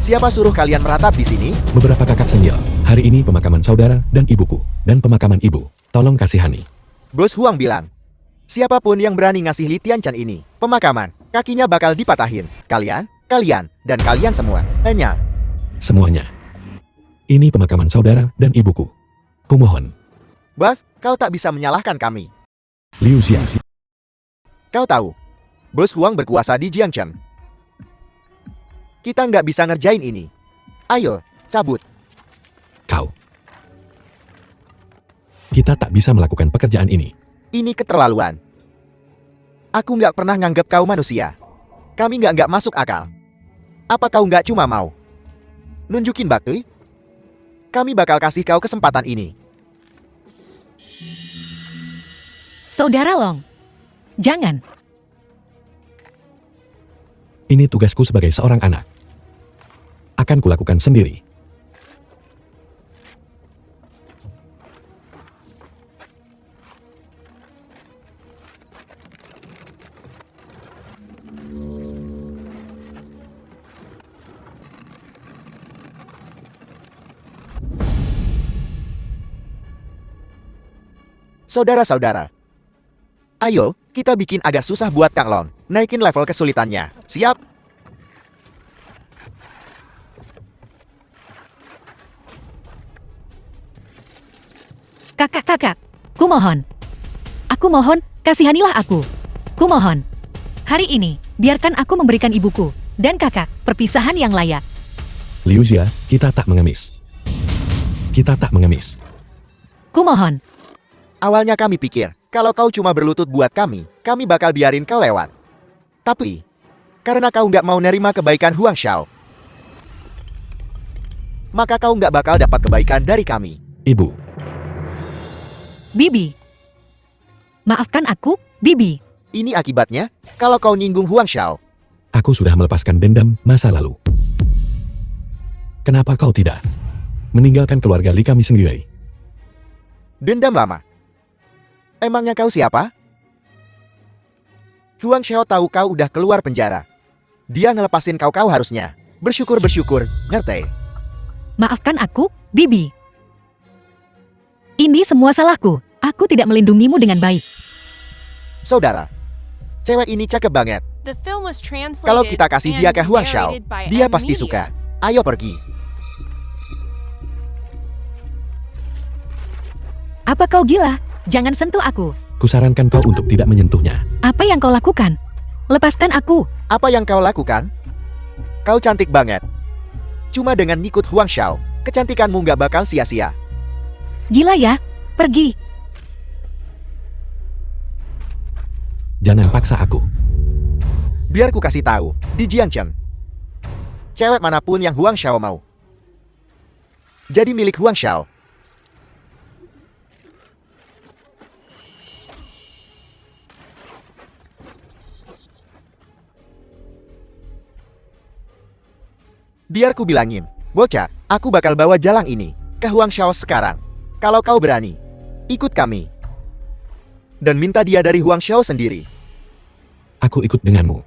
Siapa suruh kalian meratap di sini? Beberapa kakak senior. Hari ini pemakaman saudara dan ibuku. Dan pemakaman ibu. Tolong kasihani. Bos Huang bilang, siapapun yang berani ngasih Li Tianchan ini pemakaman, kakinya bakal dipatahin. Kalian, dan kalian semua. Hanya. Semuanya. Ini pemakaman saudara dan ibuku. Kumohon. Bos, kau tak bisa menyalahkan kami. Liu Xia. Kau tahu, Bos Huang berkuasa di Jiangchen. Kita nggak bisa ngerjain ini. Ayo, cabut. Kau. Kita tak bisa melakukan pekerjaan ini. Ini keterlaluan. Aku nggak pernah nganggap kau manusia. Kami nggak masuk akal. Apa kau nggak cuma mau nunjukin bakti? Kami bakal kasih kau kesempatan ini. Saudara Long, jangan. Ini tugasku sebagai seorang anak. Akan kulakukan sendiri. Saudara-saudara, ayo, kita bikin agak susah buat Kang Long. Naikin level kesulitannya. Siap? Kakak, kumohon. Aku mohon, kasihanilah aku. Kumohon. Hari ini, biarkan aku memberikan ibuku dan kakak perpisahan yang layak. Liu Xia, kita tak mengemis. Kita tak mengemis. Kumohon. Awalnya kami pikir, kalau kau cuma berlutut buat kami bakal biarin kau lewat. Tapi, karena kau nggak mau nerima kebaikan Huang Xiao, maka kau nggak bakal dapat kebaikan dari kami. Ibu. Bibi. Maafkan aku, Bibi. Ini akibatnya, kalau kau nyinggung Huang Xiao. Aku sudah melepaskan dendam masa lalu. Kenapa kau tidak meninggalkan keluarga Li kami sendiri? Dendam lama. Emangnya kau siapa? Huang Xiao tahu kau udah keluar penjara. Dia ngelepasin kau harusnya. Bersyukur, ngerti? Maafkan aku, Bibi. Ini semua salahku. Aku tidak melindungimu dengan baik. Saudara, cewek ini cakep banget. Kalau kita kasih dia ke Huang Xiao, dia pasti suka. Ayo pergi. Apa kau gila? Jangan sentuh aku. Kusarankan kau untuk tidak menyentuhnya. Apa yang kau lakukan? Lepaskan aku. Apa yang kau lakukan? Kau cantik banget. Cuma dengan ngikut Huang Xiao, kecantikanmu nggak bakal sia-sia. Gila ya? Pergi. Jangan paksa aku. Biar ku kasih tahu, di Jiangchen, cewek manapun yang Huang Xiao mau jadi milik Huang Xiao. Biar ku bilangin, bocah, aku bakal bawa jalang ini ke Huang Xiao sekarang. Kalau kau berani, ikut kami. Dan minta dia dari Huang Xiao sendiri. Aku ikut denganmu.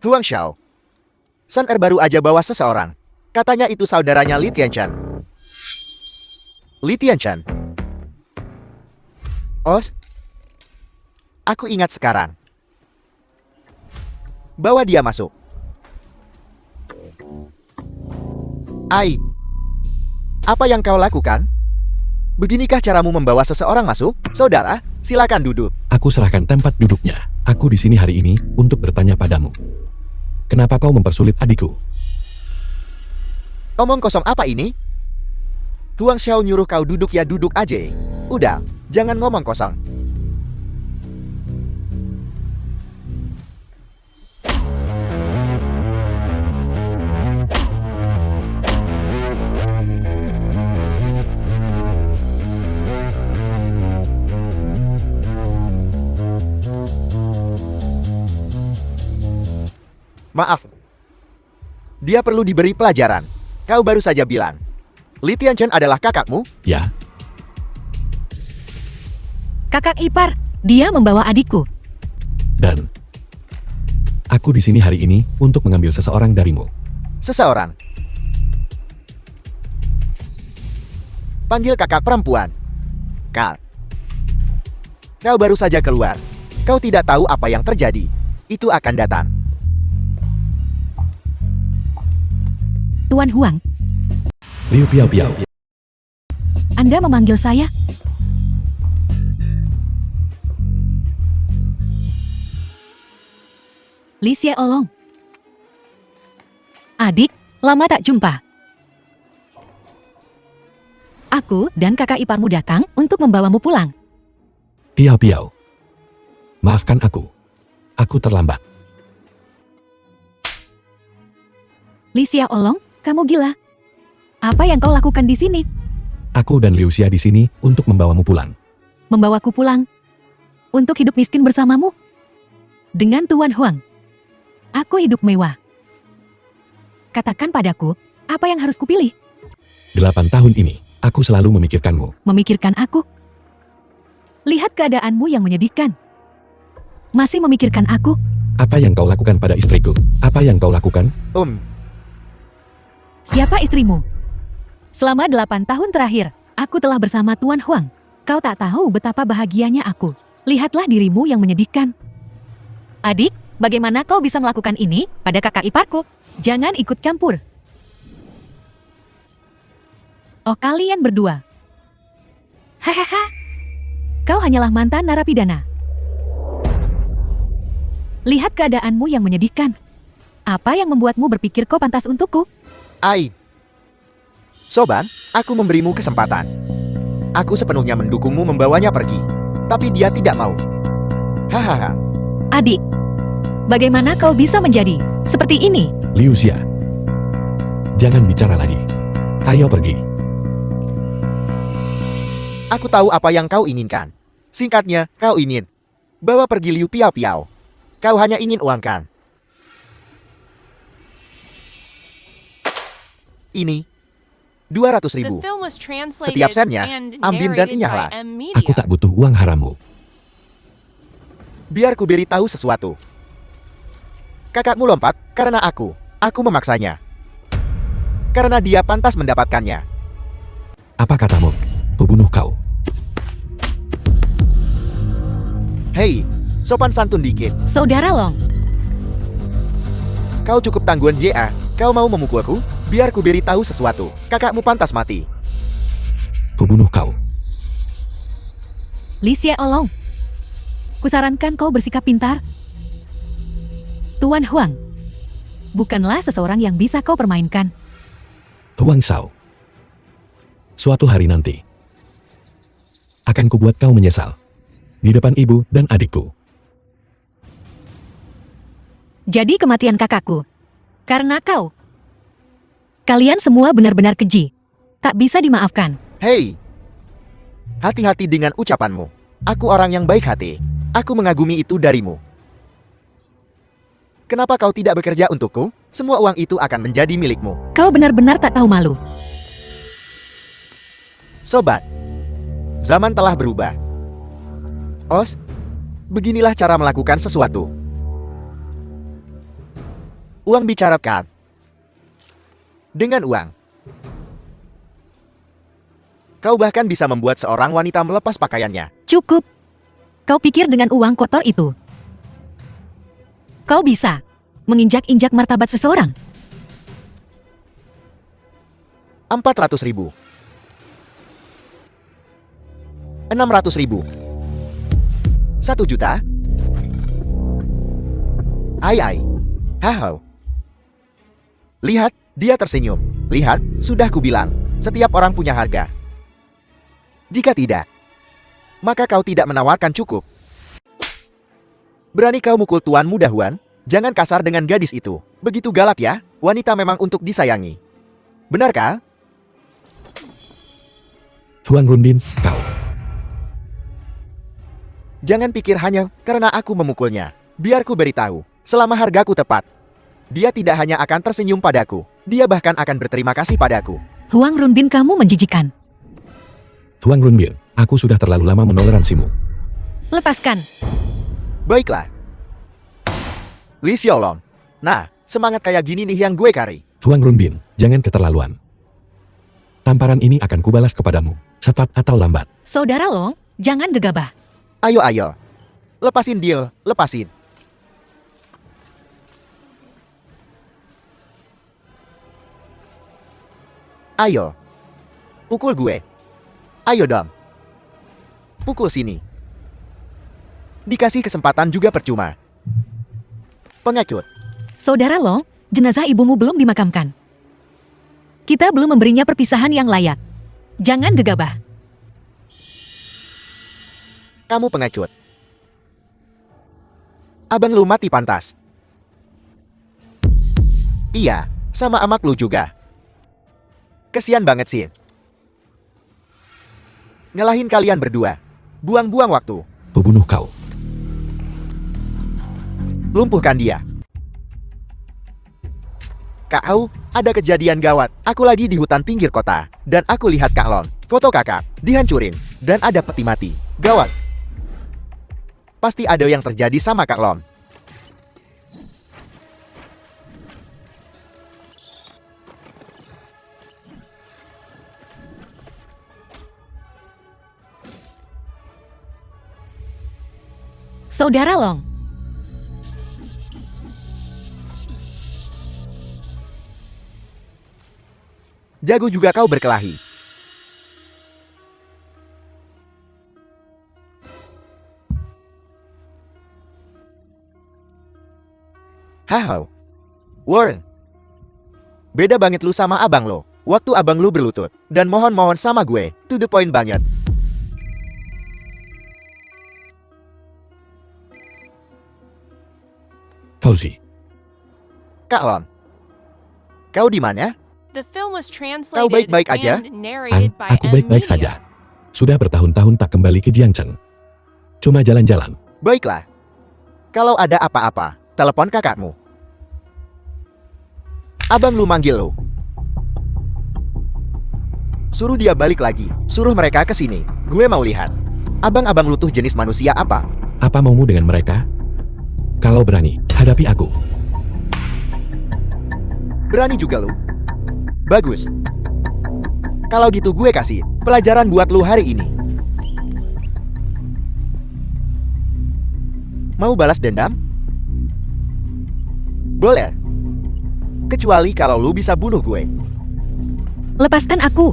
Huang Xiao. Sun Er baru aja bawa seseorang. Katanya itu saudaranya Li Tianchan. Li Tianchan? Oh, aku ingat sekarang. Bawa dia masuk. Ai, apa yang kau lakukan? Beginikah caramu membawa seseorang masuk? Saudara, silakan duduk. Aku serahkan tempat duduknya. Aku di sini hari ini untuk bertanya padamu. Kenapa kau mempersulit adikku? Omong kosong apa ini? Huang Xiao nyuruh kau duduk ya duduk aja. Udah, jangan ngomong kosong. Maaf. Dia perlu diberi pelajaran. Kau baru saja bilang, Li Tianchan adalah kakakmu? Ya. Kakak ipar, dia membawa adikku. Dan Aku di sini hari ini untuk mengambil seseorang darimu. Seseorang. Panggil kakak perempuan. Kal. Kau baru saja keluar. Kau tidak tahu apa yang terjadi. Itu akan datang. Tuan Huang, Liu Piao Piao. Anda memanggil saya? Li Xie Olong. Adik, lama tak jumpa. Aku dan kakak iparmu datang untuk membawamu pulang. Piao Piao. Maafkan aku. Aku terlambat. Li Xie Olong, kamu gila. Apa yang kau lakukan di sini? Aku dan Liu Xia di sini untuk membawamu pulang. Membawaku pulang? Untuk hidup miskin bersamamu? Dengan Tuan Huang. Aku hidup mewah. Katakan padaku, apa yang harus kupilih? 8 tahun ini, aku selalu memikirkanmu. Memikirkan aku? Lihat keadaanmu yang menyedihkan. Masih memikirkan aku? Apa yang kau lakukan pada istriku? Apa yang kau lakukan? Siapa istrimu? Selama 8 tahun terakhir, aku telah bersama Tuan Huang. Kau tak tahu betapa bahagianya aku. Lihatlah dirimu yang menyedihkan. Adik, bagaimana kau bisa melakukan ini pada kakak iparku? Jangan ikut campur. Oh, kalian berdua. Hahaha. Kau hanyalah mantan narapidana. Lihat keadaanmu yang menyedihkan. Apa yang membuatmu berpikir kau pantas untukku? Ai. Soban, aku memberimu kesempatan. Aku sepenuhnya mendukungmu membawanya pergi. Tapi dia tidak mau. Hahaha. Adik, bagaimana kau bisa menjadi seperti ini? Liu Xia. Jangan bicara lagi. Ayo pergi. Aku tahu apa yang kau inginkan. Singkatnya, kau ingin bawa pergi Liu Piao Piao. Kau hanya ingin uang kan? Ini 200.000. Setiap sennya, ambil dan inyahlah. Aku tak butuh uang harammu. Biar ku beritahu sesuatu. Kakakmu lompat karena aku memaksanya. Karena dia pantas mendapatkannya. Apa katamu? Kubunuh kau. Hei, sopan santun dikit. Saudara Long, Kau cukup tangguhan ya. Kau mau memukulku? Biar ku beritahu sesuatu. Kakakmu pantas mati. Kubunuh kau. Li Xie Olong. Kusarankan kau bersikap pintar. Tuan Huang, bukanlah seseorang yang bisa kau permainkan. Huang Shao. Suatu hari nanti, akan kubuat kau menyesal. Di depan ibu dan adikku. Jadi kematian kakakku. Karena kau. Kalian semua benar-benar keji. Tak bisa dimaafkan. Hei, hati-hati dengan ucapanmu. Aku orang yang baik hati. Aku mengagumi itu darimu. Kenapa kau tidak bekerja untukku? Semua uang itu akan menjadi milikmu. Kau benar-benar tak tahu malu. Sobat, zaman telah berubah. Os, beginilah cara melakukan sesuatu. Uang bicara kan? Dengan uang, kau bahkan bisa membuat seorang wanita melepas pakaiannya. Cukup. Kau pikir dengan uang kotor itu, kau bisa menginjak-injak martabat seseorang? 400.000. 600.000. 1 juta? Ai. Hahau. Lihat, dia tersenyum. Lihat, sudah kubilang, setiap orang punya harga. Jika tidak, maka kau tidak menawarkan cukup. Berani kau mukul Tuan Muda Huan? Jangan kasar dengan gadis itu. Begitu galak ya, wanita memang untuk disayangi. Benarkah? Huang Runbin, kau. Jangan pikir hanya karena aku memukulnya. Biar ku beritahu, selama hargaku tepat, dia tidak hanya akan tersenyum padaku, dia bahkan akan berterima kasih padaku. Huang Runbin, kamu menjijikan. Huang Runbin, aku sudah terlalu lama menoleransimu. Lepaskan. Baiklah. Li Xiaolong. Nah, semangat kayak gini nih yang gue cari. Huang Runbin, jangan keterlaluan. Tamparan ini akan kubalas kepadamu, cepat atau lambat. Saudara Long, jangan gegabah. Ayo. Lepasin deal, lepasin. Ayo. Pukul gue. Ayo dong. Pukul sini. Dikasih kesempatan juga percuma. Pengecut. Saudara Long, jenazah ibumu belum dimakamkan. Kita belum memberinya perpisahan yang layak. Jangan gegabah. Kamu pengecut. Abang lu mati pantas. Iya, sama amak lu juga. Kesian banget sih. Ngalahin kalian berdua. Buang-buang waktu. Kubunuh kau. Lumpuhkan dia. Kau, ada kejadian gawat. Aku lagi di hutan pinggir kota. Dan aku lihat Kak Lon. Foto kakak. Dihancurin. Dan ada peti mati. Gawat. Pasti ada yang terjadi sama Kak Lon. Saudara Long, Jago juga kau berkelahi. Hahau. Warren. Beda banget lu sama abang lo. Waktu abang lu berlutut. Dan mohon-mohon sama gue. To the point banget. Fauzi, Kak Lon. Kau di mana? The film was Kau translated baik-baik aja? and narrated by aku baik-baik Media. saja. Sudah bertahun-tahun tak kembali ke Jiangcheng. Cuma jalan-jalan. Baiklah. Kalau ada apa-apa, telepon kakakmu. Abang lu manggil lu. Suruh dia balik lagi. Suruh mereka ke sini. Gue mau lihat. Abang-abang lu tuh jenis manusia apa? Apa maumu dengan mereka? Kalau berani, hadapi aku. Berani juga lu? Bagus. Kalau gitu gue kasih pelajaran buat lu hari ini. Mau balas dendam? Boleh. Kecuali kalau lu bisa bunuh gue. lepaskan aku.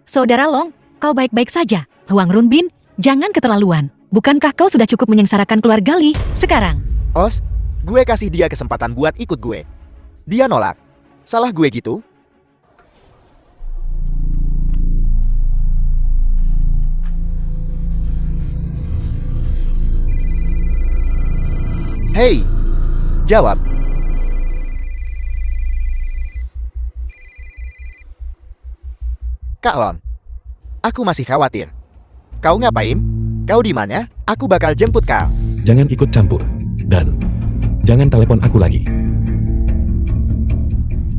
Saudara Long, kau baik-baik saja. Huang Runbin, jangan keterlaluan. Bukankah kau sudah cukup menyengsarakan keluarga Li sekarang? Os, gue kasih dia kesempatan buat ikut gue. Dia nolak. Salah gue gitu? Hei, jawab. Kak Lon, aku masih khawatir. Kau ngapain? Kau di mana? Aku bakal jemput kau. Jangan ikut campur. Dan jangan telepon aku lagi.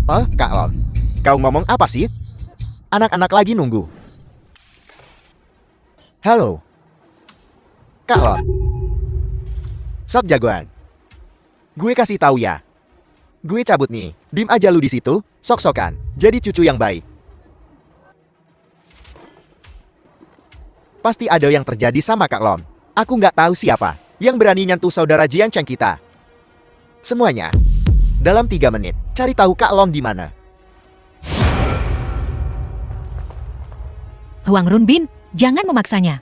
Oh, Kak Lon, kau ngomong apa sih? Anak-anak lagi nunggu. Halo. Kak Lon. Sok jagoan. Gue kasih tahu ya. Gue cabut nih. Dim aja lu di situ, sok-sokan. Jadi cucu yang baik. Pasti ada yang terjadi sama Kak Lon. Aku nggak tahu siapa yang berani nyentuh saudara Jiancheng kita. Semuanya. Dalam 3 menit, cari tahu Kak Lon di mana. Huang Runbin, jangan memaksanya.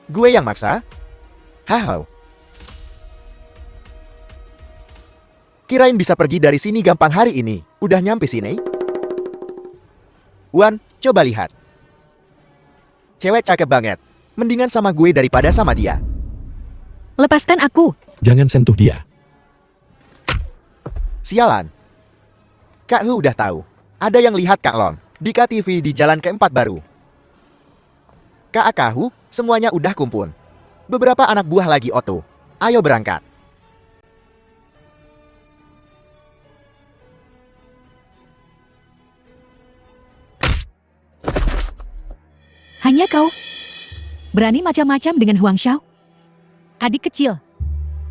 Gue yang maksa? Hahau. Kirain bisa pergi dari sini gampang hari ini. Udah nyampe sini? Wan, coba lihat. Cewek cakep banget. Mendingan sama gue daripada sama dia. Lepaskan aku. Jangan sentuh dia. Sialan. Kak Hu udah tahu. Ada yang lihat Kak Lon di KTV di jalan keempat baru. Kak Hu, semuanya udah kumpul. Beberapa anak buah lagi Otto. Ayo berangkat. Hanya kau berani macam-macam dengan Huang Shao? Adik kecil,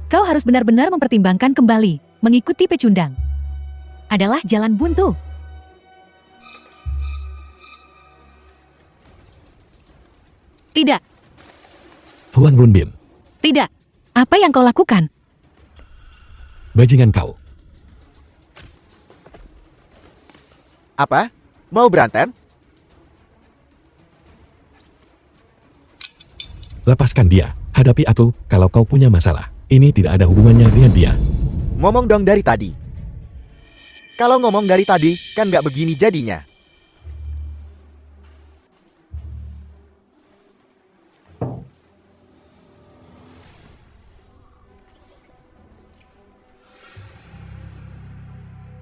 kau harus benar-benar mempertimbangkan kembali. Mengikuti pecundang adalah jalan buntu. Tidak, Huang Runbin, tidak. Apa yang kau lakukan? bajingan kau. Apa? Mau berantem? Lepaskan dia. Hadapi aku kalau kau punya masalah. Ini tidak ada hubungannya dengan dia. Ngomong dong dari tadi. Kalau ngomong dari tadi, kan nggak begini jadinya.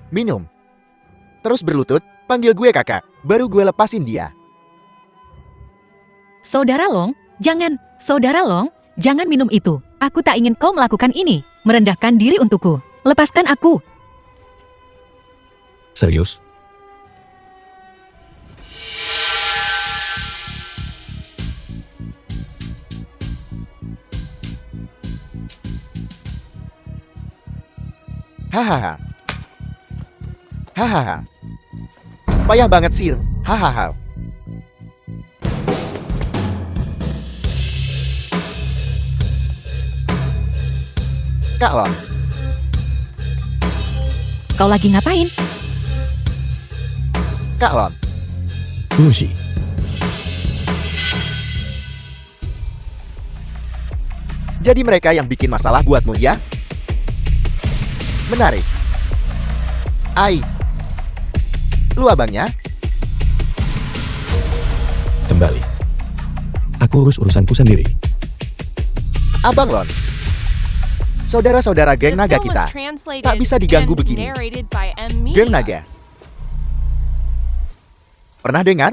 Minum. Terus berlutut, panggil gue kakak, baru gue lepasin dia. Saudara Long, jangan. Saudara Long, jangan minum itu. Aku tak ingin kau melakukan ini. Merendahkan diri untukku. Lepaskan aku. Serius? Hahaha. Hahaha. Payah banget sih. Hahaha. Kak Lon, Kau lagi ngapain? Kak Lon. Lucy, Jadi mereka yang bikin masalah buatmu ya? Menarik. Ai. Lu abangnya? kembali. Aku urus urusanku sendiri. Abang Lon. Saudara-saudara geng naga kita. Tak bisa diganggu begini. Geng naga. Pernah dengar?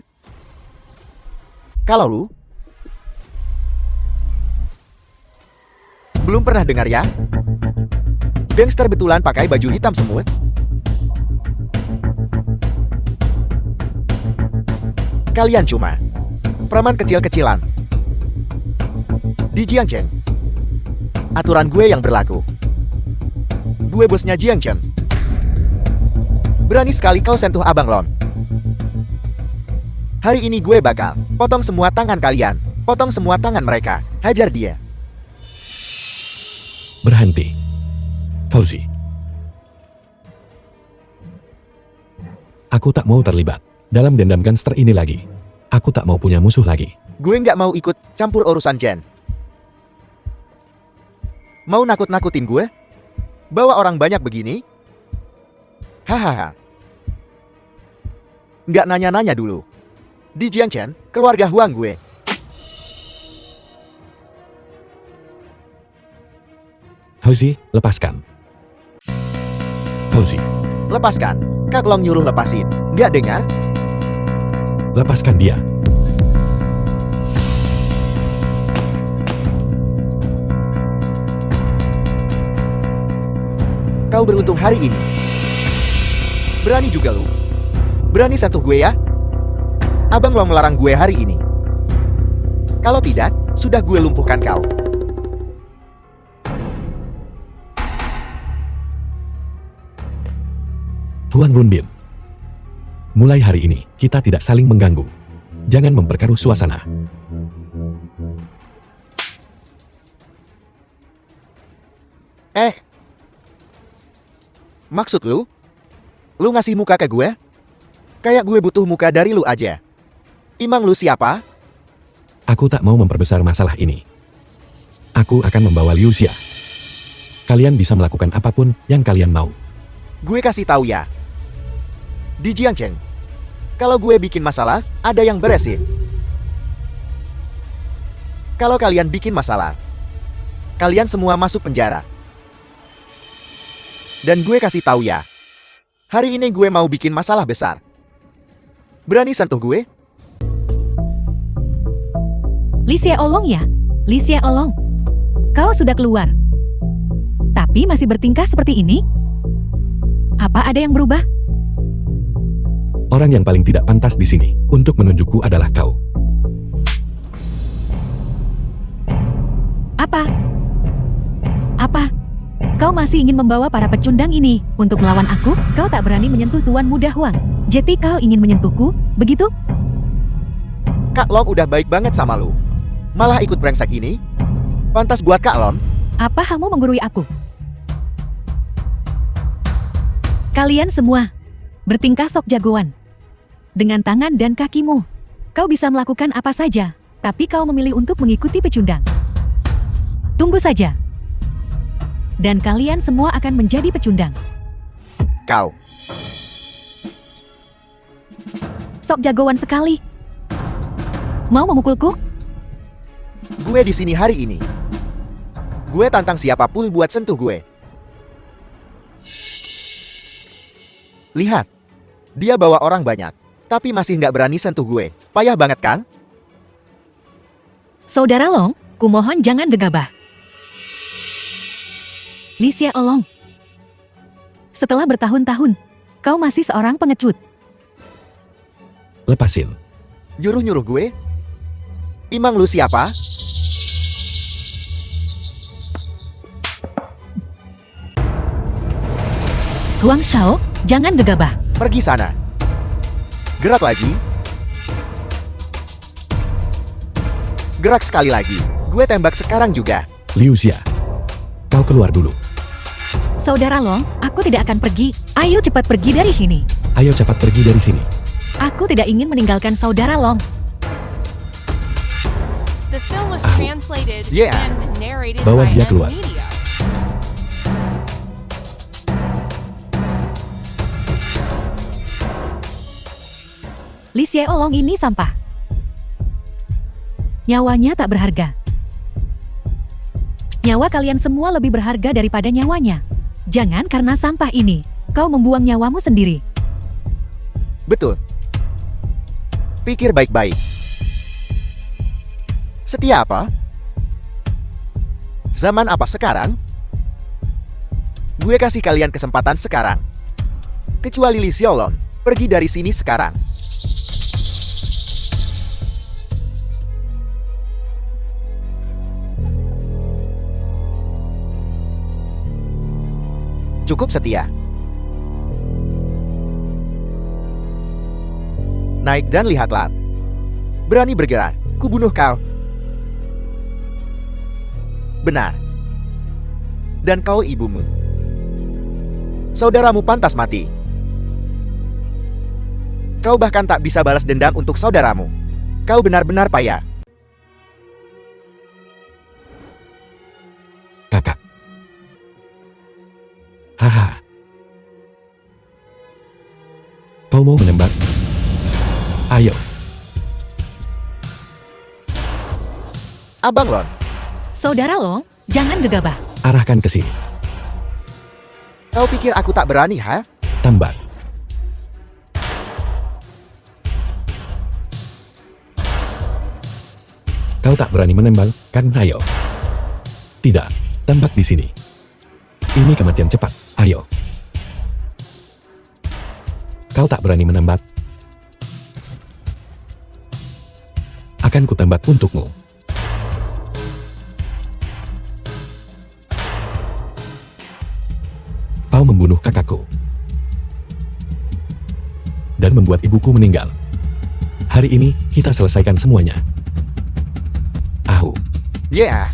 Kalau lu belum pernah dengar ya? Gangster betulan pakai baju hitam semut. Kalian cuma preman kecil-kecilan. Di Jiangchen, aturan gue yang berlaku. Gue bosnya Jiangchen. Berani sekali kau sentuh Abang Lon. Hari ini gue bakal potong semua tangan kalian. Potong semua tangan mereka. Hajar dia. Berhenti. Fauzi. Aku tak mau terlibat dalam dendam gangster ini lagi. Aku tak mau punya musuh lagi. Gue nggak mau ikut campur urusan Jen. Mau nakut-nakutin gue? Bawa orang banyak begini? Hahaha. Nggak nanya-nanya dulu. Di Jiangchen, keluarga Huang gue. Fauzi, lepaskan. Fauzi, Lepaskan. Kak Long nyuruh lepasin. Nggak dengar? lepaskan dia. Kau beruntung hari ini. Berani juga lu. Berani sentuh gue ya? Abang Long melarang gue hari ini. Kalau tidak, sudah gue lumpuhkan kau. Huang Runbin. Mulai hari ini, kita tidak saling mengganggu. Jangan memperkeruh suasana. Maksud lu? Lu ngasih muka ke gue? Kayak gue butuh muka dari lu aja. Imang lu siapa? Aku tak mau memperbesar masalah ini. Aku akan membawa Liu Xia. Kalian bisa melakukan apapun yang kalian mau. Gue kasih tahu ya. Di Jiangchen, kalau gue bikin masalah, ada yang beresin. Kalau kalian bikin masalah, kalian semua masuk penjara. Dan gue kasih tahu ya, hari ini gue mau bikin masalah besar. Berani sentuh gue? Li Xia Olong ya? Li Xia Olong. Kau sudah keluar. Tapi masih bertingkah seperti ini? Apa ada yang berubah? Orang yang paling tidak pantas di sini untuk menunjukku adalah kau. Apa? Apa? Kau masih ingin membawa para pecundang ini untuk melawan aku? Kau tak berani menyentuh Tuan Muda Huang. Jadi kau ingin menyentuhku, begitu? Kak Long udah baik banget sama lu. Malah ikut brengsek ini? Pantas buat Kak Long. Apa kamu menggurui aku? Kalian semua bertingkah sok jagoan. Dengan tangan dan kakimu, kau bisa melakukan apa saja, tapi kau memilih untuk mengikuti pecundang. Tunggu saja. Dan kalian semua akan menjadi pecundang. Kau. Sok jagoan sekali. Mau memukulku? Gue di sini hari ini. Gue tantang siapapun buat sentuh gue. Lihat. Dia bawa orang banyak. Tapi masih nggak berani sentuh gue. Payah banget kan? Saudara Long, kumohon jangan gegabah. Li Xiaolong. Setelah bertahun-tahun, kau masih seorang pengecut. Lepasin. Nyuruh-nyuruh gue? Imang lu siapa? Huang Shao, jangan gegabah. Pergi sana. Gerak lagi. Gerak sekali lagi. Gue tembak sekarang juga. Liu Xia. Kau keluar dulu. Saudara Long, aku tidak akan pergi. Ayo cepat pergi dari sini. Ayo cepat pergi dari sini. Aku tidak ingin meninggalkan saudara Long. The film was Ahu. translated Yeah. and narrated Bawa by dia keluar. Media. Li Xiaolong ini sampah. Nyawanya tak berharga. Nyawa kalian semua lebih berharga daripada nyawanya. Jangan karena sampah ini, kau membuang nyawamu sendiri. Betul. Pikir baik-baik. Setia apa? Zaman apa sekarang? Gue kasih kalian kesempatan sekarang. Kecuali Li Xiaolong, pergi dari sini sekarang. Cukup setia. Naik dan lihatlah. Berani bergerak, kubunuh kau. Benar. Dan kau ibumu. Saudaramu pantas mati. Kau bahkan tak bisa balas dendam untuk saudaramu. Kau benar-benar payah. Kakak. Haha. Kau mau menembak? Ayo. Abang Lon, Saudara Long, jangan gegabah. Arahkan ke sini. kau pikir aku tak berani, ha? Tambak. Kau tak berani menembak, kan? Ayo. Tidak. Tembak di sini. Ini kematian cepat. Ayo. Kau tak berani menembak. Akan kutembak untukmu. Kau membunuh kakakku. Dan membuat ibuku meninggal. Hari ini, kita selesaikan semuanya. Ahu. Yeah,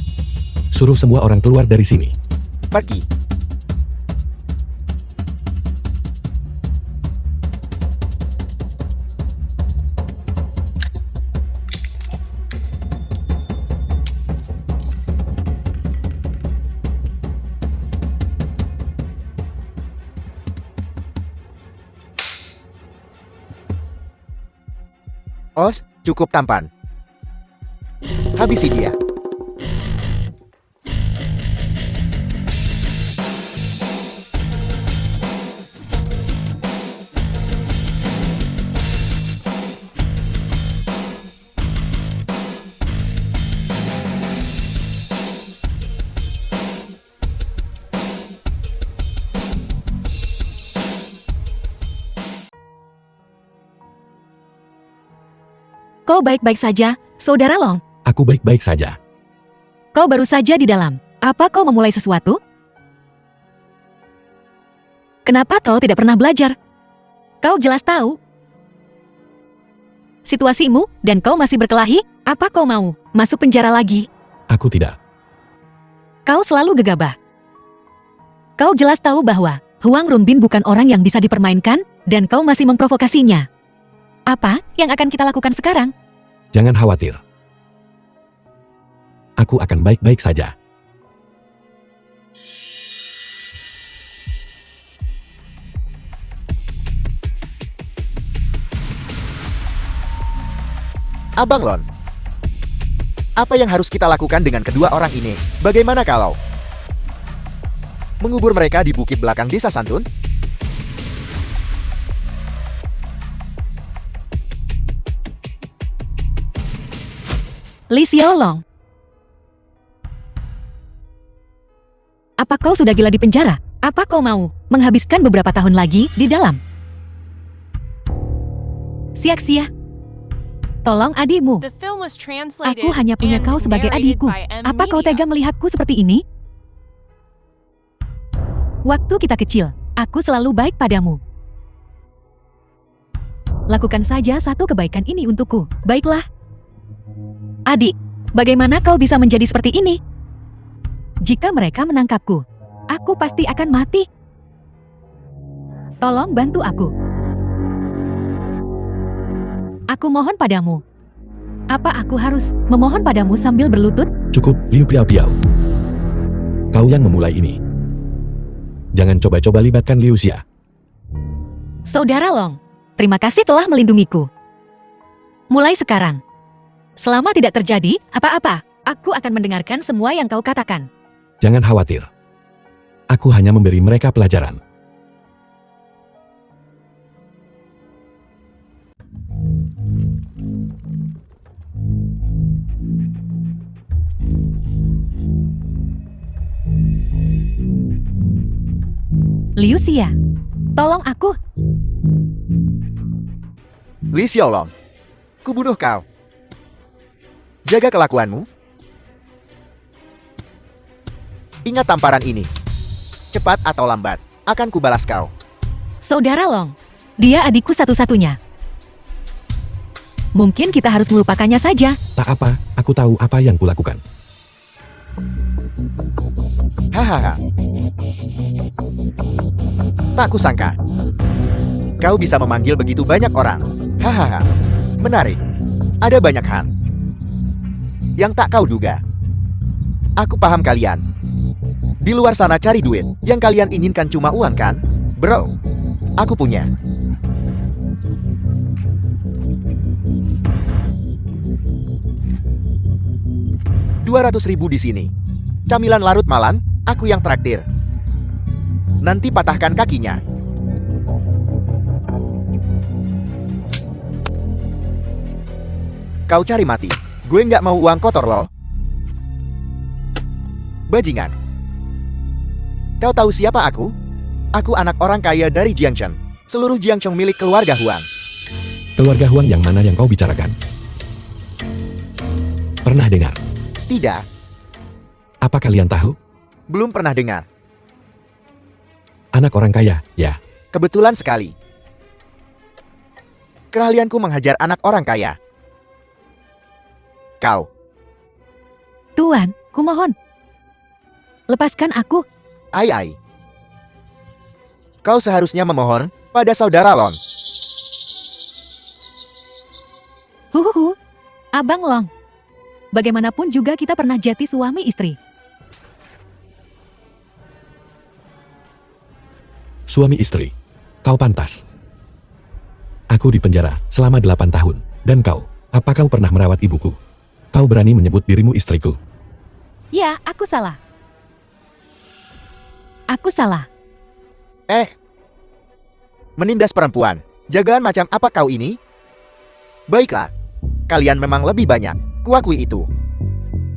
Suruh semua orang keluar dari sini. pergi. Os, cukup tampan. Habisi dia. Kau baik-baik saja, Saudara Long. Aku baik-baik saja. Kau baru saja di dalam. Apa kau memulai sesuatu? Kenapa kau tidak pernah belajar? Kau jelas tahu situasimu dan kau masih berkelahi? Apa kau mau masuk penjara lagi? Aku tidak. Kau selalu gegabah. Kau jelas tahu bahwa Huang Runbin bukan orang yang bisa dipermainkan dan kau masih memprovokasinya. Apa yang akan kita lakukan sekarang? Jangan khawatir. Aku akan baik-baik saja. Abang Lon, apa yang harus kita lakukan dengan kedua orang ini? Bagaimana kalau mengubur mereka di bukit belakang desa Santun? Li Xiaolong. Apa kau sudah gila di penjara? Apa kau mau menghabiskan beberapa tahun lagi di dalam? Sia-sia. Tolong adikmu. The film was translated Aku hanya punya and kau sebagai narrated adikku. by M Apa kau Media. tega melihatku seperti ini? Waktu kita kecil, aku selalu baik padamu. Lakukan saja satu kebaikan ini untukku. Baiklah. Adik, bagaimana kau bisa menjadi seperti ini? Jika mereka menangkapku, aku pasti akan mati. Tolong bantu aku. Aku mohon padamu. Apa aku harus memohon padamu sambil berlutut? Cukup, Liu Piao Piao. Kau yang memulai ini. Jangan coba-coba libatkan Liu Xia. Saudara Long, terima kasih telah melindungiku. Mulai sekarang, selama tidak terjadi apa-apa, aku akan mendengarkan semua yang kau katakan. Jangan khawatir. Aku hanya memberi mereka pelajaran. Liu Xia, tolong aku. Li Xiaolong, kubunuh kau. Jaga kelakuanmu. Ingat tamparan ini. Cepat atau lambat, akan kubalas kau. Saudara Long, dia adikku satu-satunya. Mungkin kita harus melupakannya saja. Tak apa, aku tahu apa yang kulakukan. Hahaha. Tak kusangka. Kau bisa memanggil begitu banyak orang. Hahaha. Menarik. Ada banyak hal yang tak kau duga. Aku paham kalian. Di luar sana cari duit. Yang kalian inginkan cuma uang kan? Bro, aku punya. $200.000 di sini. Camilan larut malam, aku yang traktir. Nanti patahkan kakinya. Kau cari mati. Gue nggak mau uang kotor loh. Bajingan. Kau tahu siapa aku? Aku anak orang kaya dari Jiangcheng. Seluruh Jiangcheng milik keluarga Huang. Keluarga Huang yang mana yang kau bicarakan? Pernah dengar? Tidak, Apa kalian tahu? belum pernah dengar. Anak orang kaya, ya. Kebetulan sekali. Keahlianku menghajar anak orang kaya. Kau. Tuan, kumohon. Lepaskan aku. Ai. Kau seharusnya memohon pada saudara Lon. Huhuhu. Abang Long. Bagaimanapun juga kita pernah jadi suami istri. Suami istri. Kau pantas. Aku di penjara selama 8 tahun. Dan kau, apa kau pernah merawat ibuku? Kau berani menyebut dirimu istriku? Ya, aku salah. Aku salah. Menindas perempuan. Jagaan macam apa kau ini? Baiklah. Kalian memang lebih banyak. Kuakui itu.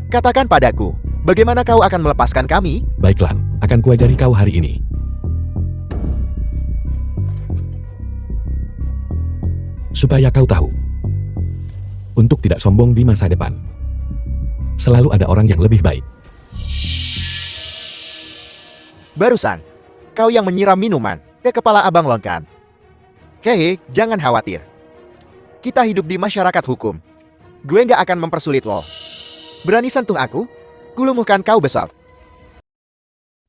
Katakan padaku, bagaimana kau akan melepaskan kami? Baiklah, akan kuajari kau hari ini. Supaya kau tahu. Untuk tidak sombong di masa depan. selalu ada orang yang lebih baik. Barusan, kau yang menyiram minuman ke kepala Abang Lon kan? Hehe, jangan khawatir. Kita hidup di masyarakat hukum. Gue nggak akan mempersulit lo. Berani sentuh aku? Kulumuhkan kau besok.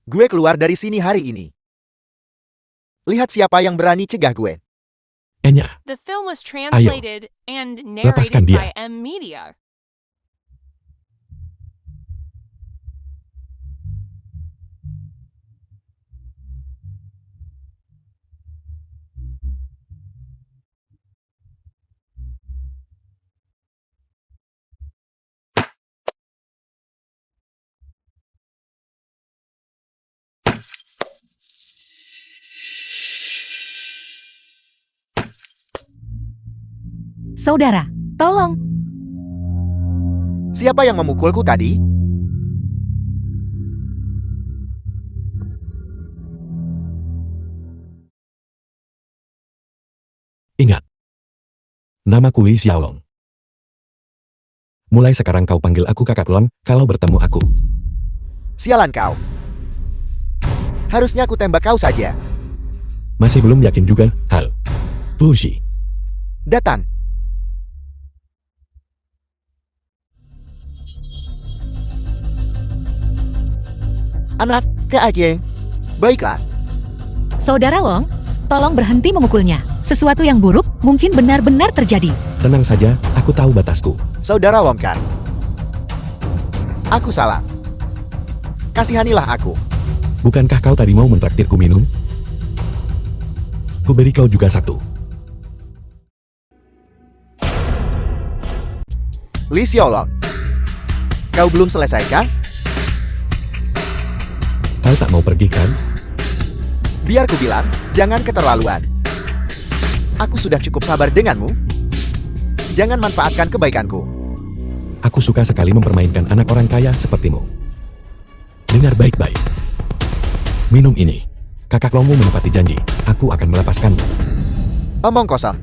Gue keluar dari sini hari ini. Lihat siapa yang berani cegah gue. Enya, The film was translated and lepaskan narrated by dia. M Media. Saudara, tolong. Siapa yang memukulku tadi? Ingat. Namaku Li Xiaolong. Mulai sekarang kau panggil aku Kakak Lon kalau bertemu aku. Sialan kau. Harusnya aku tembak kau saja. Masih belum yakin juga, Hal. Bushi. Datang. Anak, ke Ajeng. Baiklah. Saudara Long, tolong berhenti memukulnya. Sesuatu yang buruk mungkin benar-benar terjadi. Tenang saja, aku tahu batasku. Saudara Long kan? Aku salah. Kasihanilah aku. Bukankah kau tadi mau mentraktirku minum? Ku beri kau juga satu. Li Xiaolong. Kau belum selesai kan? Kau tak mau pergi kan? Biar ku bilang, jangan keterlaluan. Aku sudah cukup sabar denganmu. Jangan manfaatkan kebaikanku. Aku suka sekali mempermainkan anak orang kaya sepertimu. Dengar baik-baik. Minum ini. Kakak Longmu menepati janji. Aku akan melepaskanmu. Omong kosong.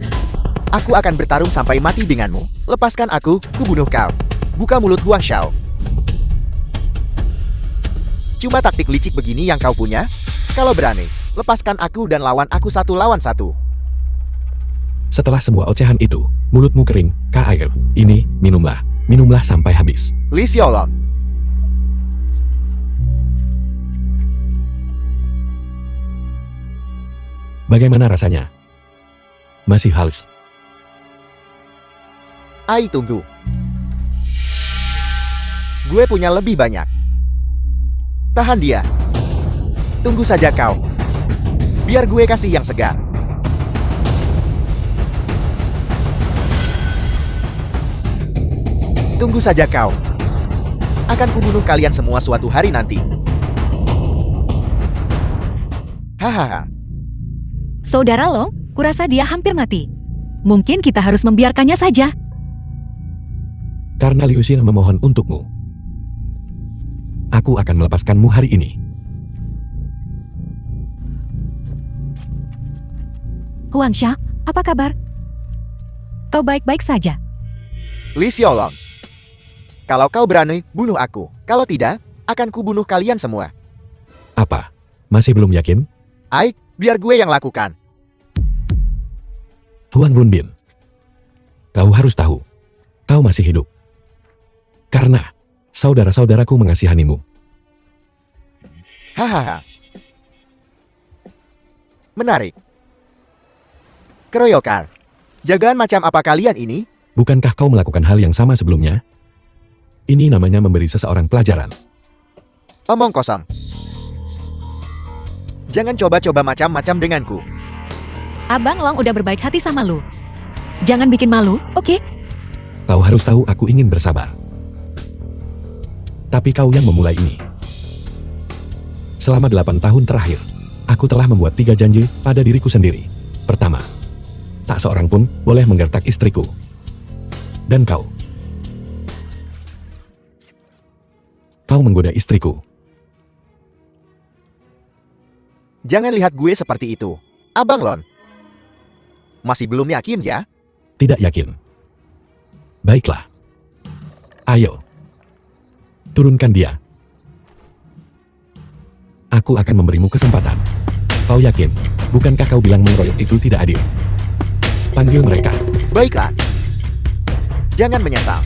Aku akan bertarung sampai mati denganmu. Lepaskan aku, kubunuh kau. Buka mulut Huang Shao. Cuma taktik licik begini yang kau punya? Kalau berani, lepaskan aku dan lawan aku 1 lawan 1. Setelah semua ocehan itu, mulutmu kering, air. Ini, minumlah. Minumlah sampai habis. Li Xiaolong. Bagaimana rasanya? Masih haus. Ai, tunggu. Gue punya lebih banyak. Tahan dia. Tunggu saja kau. Biar gue kasih yang segar. Tunggu saja kau. Akan kubunuh kalian semua suatu hari nanti. Hahaha. Saudara Long, kurasa dia hampir mati. Mungkin kita harus membiarkannya saja. Karena Liu Xia memohon untukmu. Aku akan melepaskanmu hari ini. Huang Xia, apa kabar? Kau baik-baik saja? Li Xiaolong. Kalau kau berani, bunuh aku. Kalau tidak, akan kubunuh kalian semua. Apa? Masih belum yakin? Ai, biar gue yang lakukan. Huang Runbin. Kau harus tahu. Kau masih hidup. Karena saudara-saudaraku mengasihanimu. Hahaha. Menarik. Keroyokan. Jagaan macam apa kalian ini? Bukankah kau melakukan hal yang sama sebelumnya? Ini namanya memberi seseorang pelajaran. Omong kosong. Jangan coba-coba macam-macam denganku. Abang Long udah berbaik hati sama lu. Jangan bikin malu, oke? Kau harus tahu aku ingin bersabar. Tapi kau yang memulai ini. Selama 8 tahun terakhir, aku telah membuat 3 janji pada diriku sendiri. Pertama, tak seorang pun boleh menggertak istriku. Dan kau menggoda istriku. Jangan lihat gue seperti itu. Abang Lon. Masih belum yakin ya? Tidak yakin. Baiklah. Ayo. Turunkan dia. Aku akan memberimu kesempatan. Kau yakin? Bukankah kau bilang mengeroyok itu tidak adil? Panggil mereka. Baiklah. Jangan menyesal.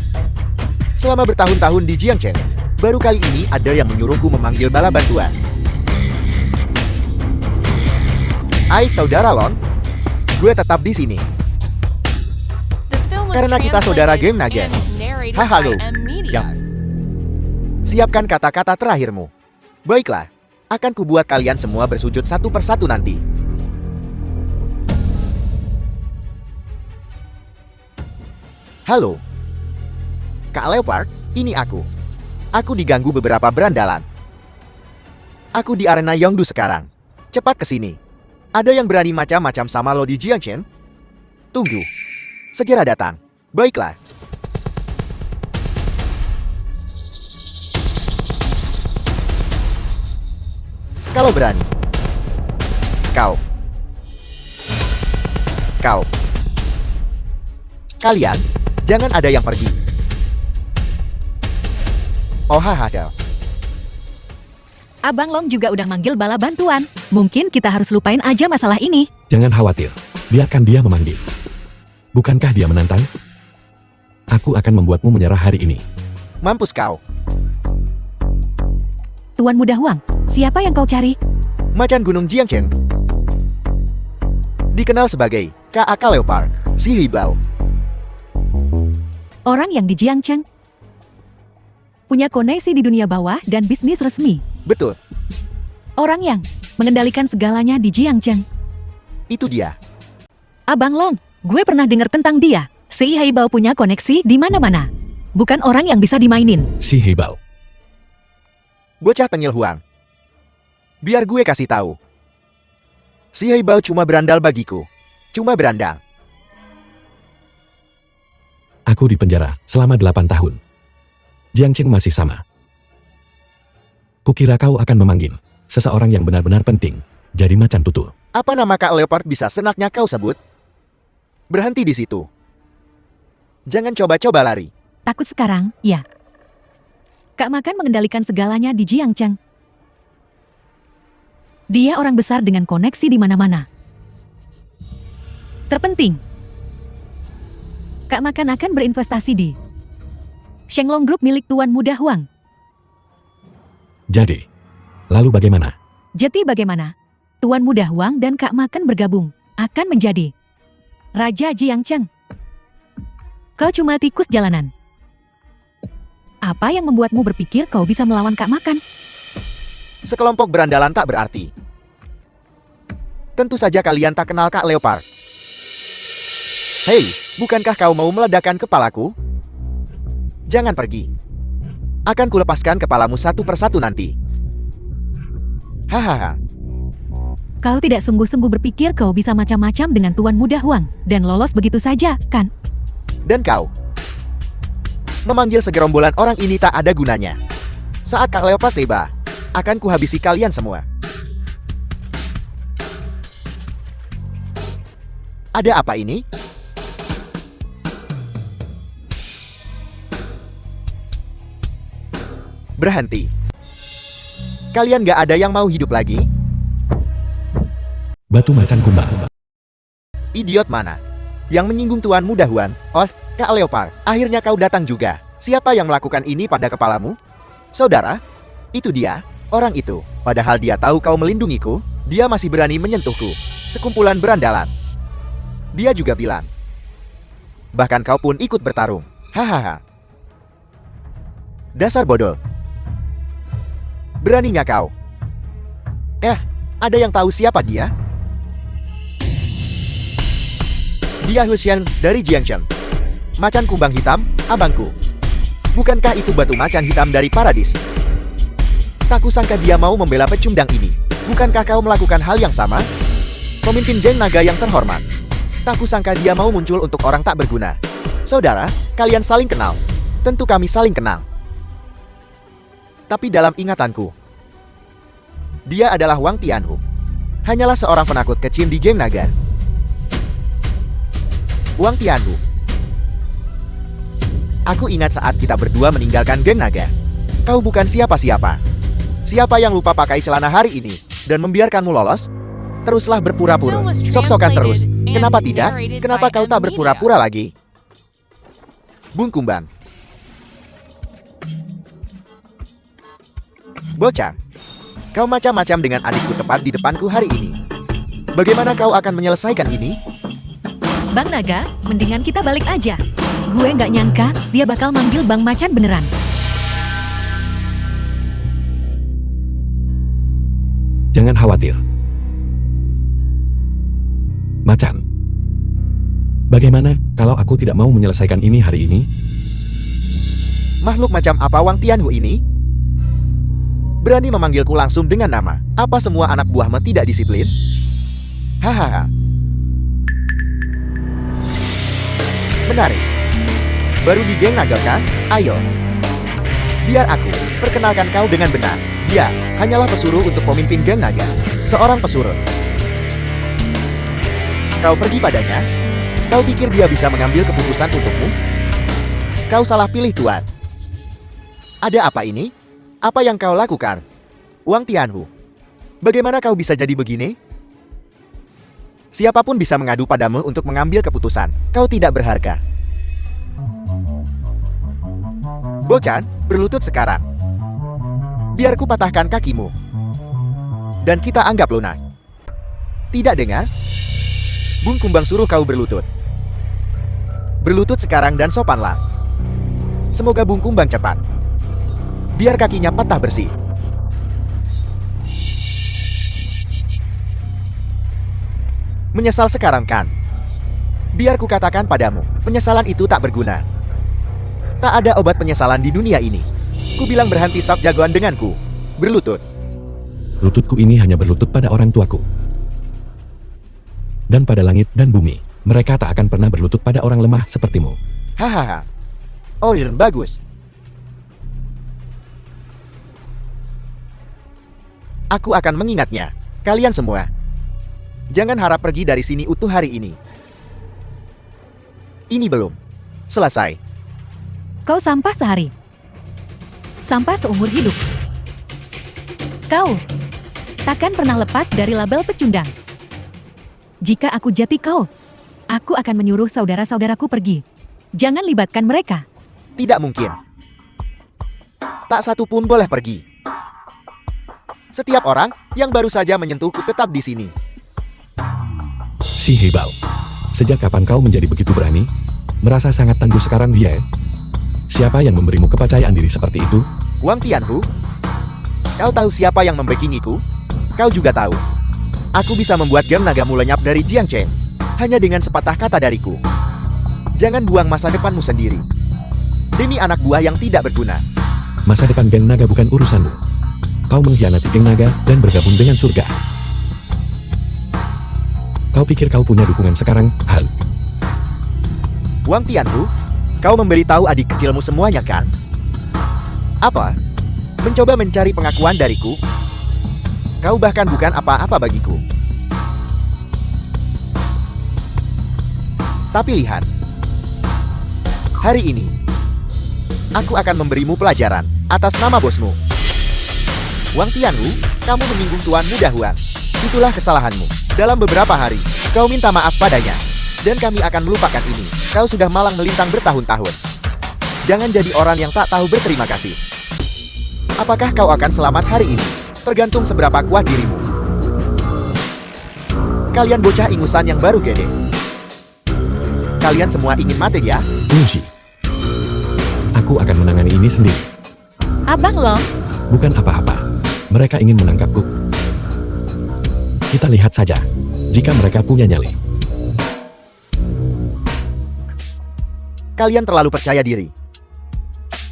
Selama bertahun-tahun di Jiangchen, baru kali ini ada yang menyuruhku memanggil bala bantuan. Hai saudara Lon, gue tetap di sini. The film was Karena kita saudara translated game Naga. and narrated Halo. by M Media. Yang. Siapkan kata-kata terakhirmu. Baiklah, akan kubuat kalian semua bersujud satu persatu nanti. Halo. Kak Leopard, ini aku. Aku diganggu beberapa berandalan. Aku di arena Yongdu sekarang. Cepat ke sini. Ada yang berani macam-macam sama lo di Jiangchen? Tunggu. Segera datang. Baiklah. Kalau berani. Kau. Kalian, jangan ada yang pergi. Oh haha. Abang Long juga udah manggil bala bantuan. Mungkin kita harus lupain aja masalah ini. Jangan khawatir. Biarkan dia memanggil. Bukankah dia menantang? Aku akan membuatmu menyerah hari ini. Mampus kau. Tuan Muda Huang, siapa yang kau cari? Macan Gunung Jiangchen. Dikenal sebagai Kak Leopard, si Hibao. Orang yang di Jiangcheng. Punya koneksi di dunia bawah dan bisnis resmi. Betul, Orang yang mengendalikan segalanya di Jiangcheng. itu dia. Abang Long, gue pernah dengar tentang dia. Si Haibao punya koneksi di mana-mana. Bukan orang yang bisa dimainin. Si Hebao. Bocah tengil Huang. Biar gue kasih tahu. Si Hibao cuma berandal bagiku. Cuma berandal. Aku di penjara selama 8 tahun. Jiangcheng masih sama. Kukira kau akan memanggil seseorang yang benar-benar penting. Jadi macan tutul. Apa nama Kak Leopard bisa senaknya kau sebut? Berhenti di situ. Jangan coba-coba lari. Takut sekarang, ya. Kak Makan mengendalikan segalanya di Jiangcheng. Dia orang besar dengan koneksi di mana-mana. Terpenting, Kak Makan akan berinvestasi di Shenglong Group milik Tuan Muda Huang. Jadi, lalu bagaimana? Jadi bagaimana? Tuan Muda Huang dan Kak Makan bergabung, akan menjadi Raja Jiangcheng. Kau cuma tikus jalanan. Apa yang membuatmu berpikir kau bisa melawan Kak Makan? Sekelompok berandalan tak berarti. Tentu saja kalian tak kenal Kak Leopard. Hei, bukankah kau mau meledakkan kepalaku? Jangan pergi. Akan kulepaskan kepalamu satu persatu nanti. Hahaha. Kau tidak sungguh-sungguh berpikir kau bisa macam-macam dengan Tuan Muda Huang dan lolos begitu saja, kan? Dan kau. Memanggil segerombolan orang ini tak ada gunanya. Saat Kak Leopard tiba, akan kuhabisi kalian semua. Ada apa ini? Berhenti. Kalian gak ada yang mau hidup lagi? Batu macan kumbang. Idiot mana? Yang menyinggung Tuan Muda Huan? Oh, Kak Leopard, akhirnya kau datang juga. Siapa yang melakukan ini pada kepalamu? Saudara? Itu dia, orang itu. Padahal dia tahu kau melindungiku, dia masih berani menyentuhku. Sekumpulan berandalan. Dia juga bilang. Bahkan kau pun ikut bertarung. Hahaha. Dasar bodoh. Beraninya kau. Ada yang tahu siapa dia? Dia Huxian dari Jiangcheng. Macan kumbang hitam, abangku. Bukankah itu batu macan hitam dari Paradis? Tak kusangka dia mau membela pecundang ini. Bukankah kau melakukan hal yang sama? Pemimpin geng naga yang terhormat. Tak kusangka dia mau muncul untuk orang tak berguna. Saudara, kalian saling kenal. Tentu kami saling kenal. Tapi dalam ingatanku, dia adalah Wang Tianhu. Hanyalah seorang penakut kecil di geng naga. Wang Tianhu. Aku ingat saat kita berdua meninggalkan geng naga. Kau bukan siapa-siapa. Siapa yang lupa pakai celana hari ini dan membiarkanmu lolos? Teruslah berpura-pura, sok-sokan terus. Kenapa tidak? Kenapa kau tak berpura-pura lagi? Bung Kumbang. Bocah, kau macam-macam dengan adikku tepat di depanku hari ini. Bagaimana kau akan menyelesaikan ini? Bang Naga, mendingan kita balik aja. Gue nggak nyangka dia bakal manggil Bang Macan beneran. Jangan khawatir. Macan. Bagaimana kalau aku tidak mau menyelesaikan ini hari ini? Makhluk macam apa Wang Tianhu ini? Berani memanggilku langsung dengan nama. Apa semua anak buahmu tidak disiplin? Hahaha. Menarik. Baru di geng naga kan? Ayo. Biar aku perkenalkan kau dengan benar. Dia hanyalah pesuruh untuk pemimpin geng naga. Seorang pesuruh. Kau pergi padanya? Kau pikir dia bisa mengambil keputusan untukmu? Kau salah pilih tuan. Ada apa ini? Apa yang kau lakukan? Wang Tianhu. Bagaimana kau bisa jadi begini? Siapapun bisa mengadu padamu untuk mengambil keputusan. Kau tidak berharga. Bocan, berlutut sekarang. Biar ku patahkan kakimu. Dan kita anggap lunas. Tidak dengar? Bung Kumbang suruh kau berlutut. Berlutut sekarang dan sopanlah. Semoga Bung Kumbang cepat. Biar kakinya patah bersih. Menyesal sekarang kan? Biar ku katakan padamu, penyesalan itu tak berguna. Tak ada obat penyesalan di dunia ini. Ku bilang berhenti sok jagoan denganku. Berlutut. Lututku ini hanya berlutut pada orang tuaku. Dan pada langit dan bumi, mereka tak akan pernah berlutut pada orang lemah sepertimu. Hahaha. Oh, bagus. Aku akan mengingatnya. Kalian semua. Jangan harap pergi dari sini utuh hari ini. Ini belum selesai. Kau sampah sehari. Sampah seumur hidup. Kau takkan pernah lepas dari label pecundang. Jika aku jati kau, aku akan menyuruh saudara-saudaraku pergi. Jangan libatkan mereka. Tidak mungkin. Tak satu pun boleh pergi. Setiap orang yang baru saja menyentuhku tetap di sini. Si Hebao. Sejak kapan kau menjadi begitu berani? Merasa sangat tangguh sekarang dia. Siapa yang memberimu kepercayaan diri seperti itu? Wang Tianhu. Kau tahu siapa yang membackingiku? Kau juga tahu. Aku bisa membuat geng nagamu lenyap dari Jiangchen. Hanya dengan sepatah kata dariku. Jangan buang masa depanmu sendiri. Demi anak buah yang tidak berguna. Masa depan geng naga bukan urusanmu. Kau mengkhianati geng naga dan bergabung dengan surga. Kau pikir kau punya dukungan sekarang, Han? Wang Tianhu, kau memberitahu adik kecilmu semuanya kan? Apa? Mencoba mencari pengakuan dariku? Kau bahkan bukan apa-apa bagiku. Tapi lihat. Hari ini, aku akan memberimu pelajaran atas nama bosmu. Wang Tianhu, kamu menyinggung Tuan Muda Huang. Itulah kesalahanmu. Dalam beberapa hari, kau minta maaf padanya. Dan kami akan melupakan ini. Kau sudah malang melintang bertahun-tahun. Jangan jadi orang yang tak tahu berterima kasih. Apakah kau akan selamat hari ini? Tergantung seberapa kuat dirimu. Kalian bocah ingusan yang baru gede. Kalian semua ingin mati ya? Mushi. Aku akan menangani ini sendiri. Abang Long, Bukan apa-apa. Mereka ingin menangkapku. Kita lihat saja. Jika mereka punya nyali. Kalian terlalu percaya diri.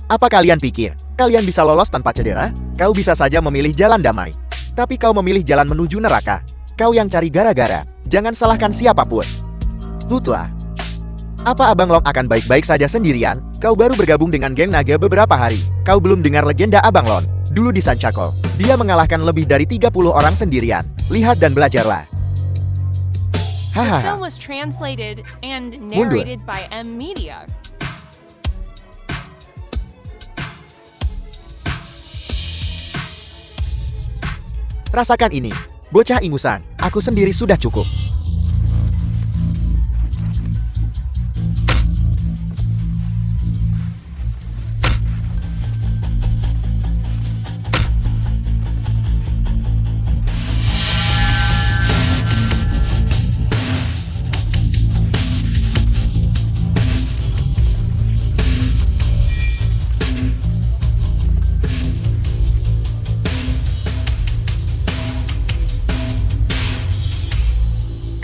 Apa kalian pikir, kalian bisa lolos tanpa cedera? Kau bisa saja memilih jalan damai. Tapi kau memilih jalan menuju neraka. Kau yang cari gara-gara. Jangan salahkan siapapun. Tutlah. Apa Abang Long akan baik-baik saja sendirian? Kau baru bergabung dengan geng naga beberapa hari. Kau belum dengar legenda Abang Long. Dulu di Sanchakol, dia mengalahkan lebih dari 30 orang sendirian. Lihat dan belajarlah. The Hahaha. film was translated and narrated by M Media. Rasakan ini, bocah ingusan. Aku sendiri sudah cukup.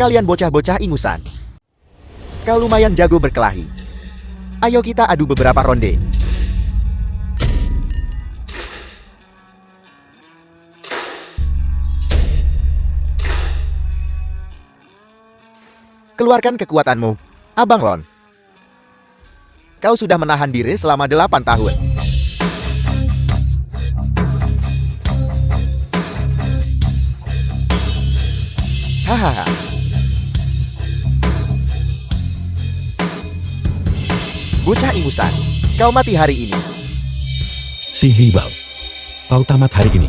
Kalian bocah-bocah ingusan. Kau lumayan jago berkelahi. Ayo kita adu beberapa ronde. Keluarkan kekuatanmu, Abang Lon. Kau sudah menahan diri selama 8 tahun. Hahaha. Bocah ingusan, kau mati hari ini. Si Hibao, kau tamat hari ini.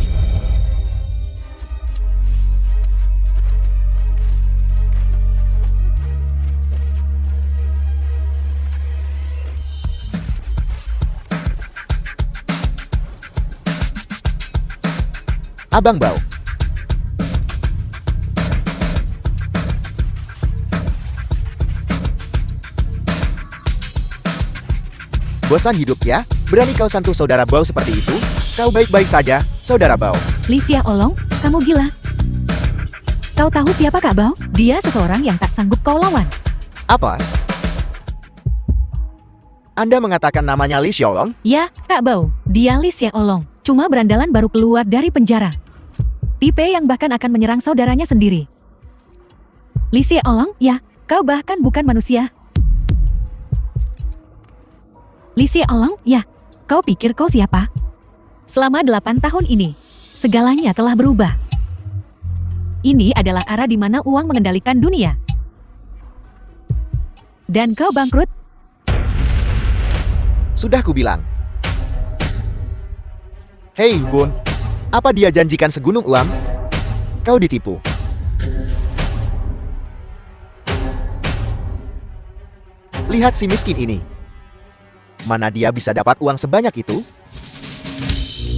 Abang Bao. Bosan hidup ya? Berani kau sentuh saudara Bao seperti itu? Kau baik-baik saja, saudara Bao. Lisia Olong, kamu gila. Kau tahu siapa Kak Bao? Dia seseorang yang tak sanggup kau lawan. Apa? Anda mengatakan namanya Li Xiaolong? Ya, Kak Bao, dia Lisia Olong. Cuma berandalan baru keluar dari penjara. Tipe yang bahkan akan menyerang saudaranya sendiri. Lisia Olong, ya, kau bahkan bukan manusia. Lisia Olong, ya, kau pikir kau siapa? Selama 8 tahun ini, segalanya telah berubah. Ini adalah era di mana uang mengendalikan dunia. Dan kau bangkrut? Sudah kubilang. Hei, Bun. Apa dia janjikan segunung uang? Kau ditipu. Lihat si miskin ini. Mana dia bisa dapat uang sebanyak itu?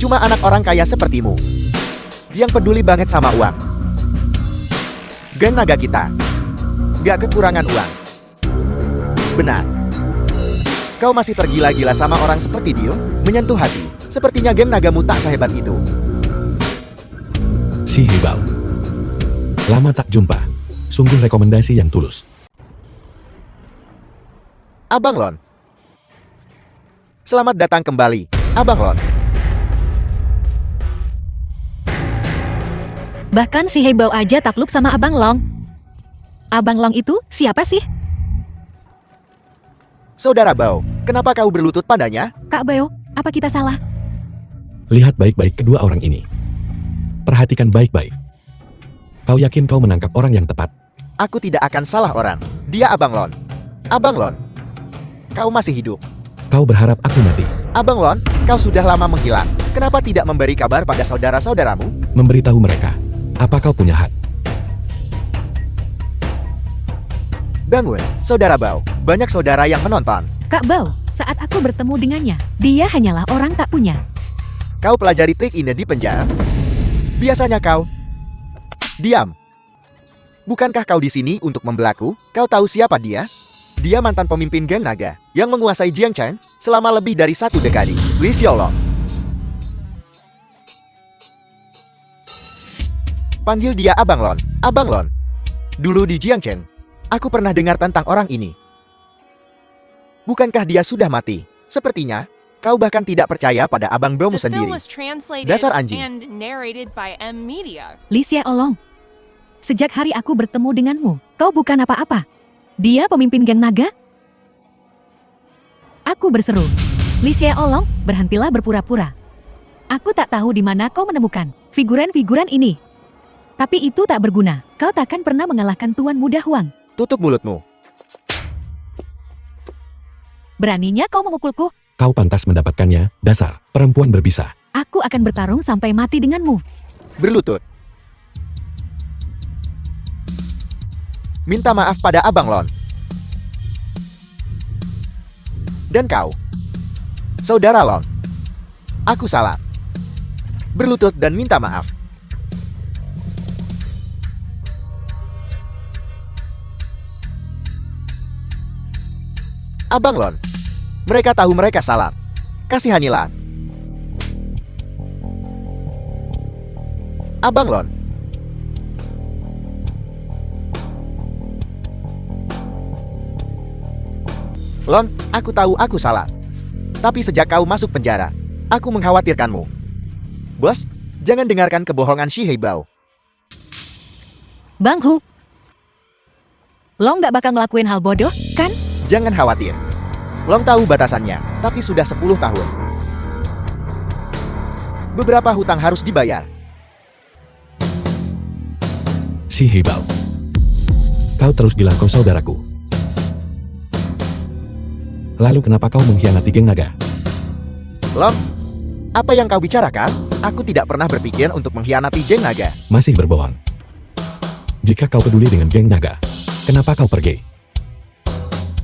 Cuma anak orang kaya sepertimu yang peduli banget sama uang. Geng naga kita gak kekurangan uang. Benar. Kau masih tergila-gila sama orang seperti dia? Menyentuh hati. Sepertinya geng nagamu tak sehebat itu. Si Hibao, lama tak jumpa. Sungguh rekomendasi yang tulus. Abang Lon. Selamat datang kembali, Abang Lon. Bahkan si Hebao aja takluk sama Abang Long. Abang Long itu siapa sih? Saudara Bao, kenapa kau berlutut padanya? Kak Bao, apa kita salah? Lihat baik-baik kedua orang ini. Perhatikan baik-baik. Kau yakin kau menangkap orang yang tepat? Aku tidak akan salah orang. Dia Abang Lon. Abang Lon, kau masih hidup. Kau berharap aku mati? Abang Lon, kau sudah lama menghilang. Kenapa tidak memberi kabar pada saudara-saudaramu? Memberitahu mereka. Apa kau punya hak? Bangun, saudara Bao. Banyak saudara yang menonton. Kak Bao, saat aku bertemu dengannya, dia hanyalah orang tak punya. Kau pelajari trik ini di penjara? Biasanya kau diam. Bukankah kau di sini untuk membelaku? Kau tahu siapa dia? Dia mantan pemimpin geng naga yang menguasai Jiangcheng selama lebih dari 1 dekade. Li Xiaolong. Panggil dia Abang Lon. Abang Lon. Dulu di Jiangcheng, aku pernah dengar tentang orang ini. Bukankah dia sudah mati? Sepertinya, kau bahkan tidak percaya pada Abang Bao The film sendiri. was translated Dasar anjing. and narrated by M Media. Lisia Olong. Sejak hari aku bertemu denganmu, kau bukan apa-apa. Dia pemimpin geng naga? Aku berseru. Lisia Olong, berhentilah berpura-pura. Aku tak tahu di mana kau menemukan figuran-figuran ini. Tapi itu tak berguna. Kau takkan pernah mengalahkan Tuan Muda Huang. Tutup mulutmu. Beraninya kau memukulku? Kau pantas mendapatkannya, dasar perempuan berbisa. Aku akan bertarung sampai mati denganmu. Berlutut. minta maaf pada Abang Lon. Dan kau, Saudara Lon. Aku salah. Berlutut dan minta maaf. Abang Lon. Mereka tahu mereka salah. Kasihanilah. Abang Lon. Lon, aku tahu aku salah. Tapi sejak kau masuk penjara, aku mengkhawatirkanmu. Bos, jangan dengarkan kebohongan si Heibao. Bang Hu. Long nggak bakal ngelakuin hal bodoh, kan? Jangan khawatir. Long tahu batasannya, tapi sudah 10 tahun. Beberapa hutang harus dibayar. Si Heibao. Kau terus bilang kau saudaraku. Lalu kenapa kau mengkhianati geng naga? Long, apa yang kau bicarakan? Aku tidak pernah berpikir untuk mengkhianati geng naga. Masih berbohong. Jika kau peduli dengan geng naga, kenapa kau pergi?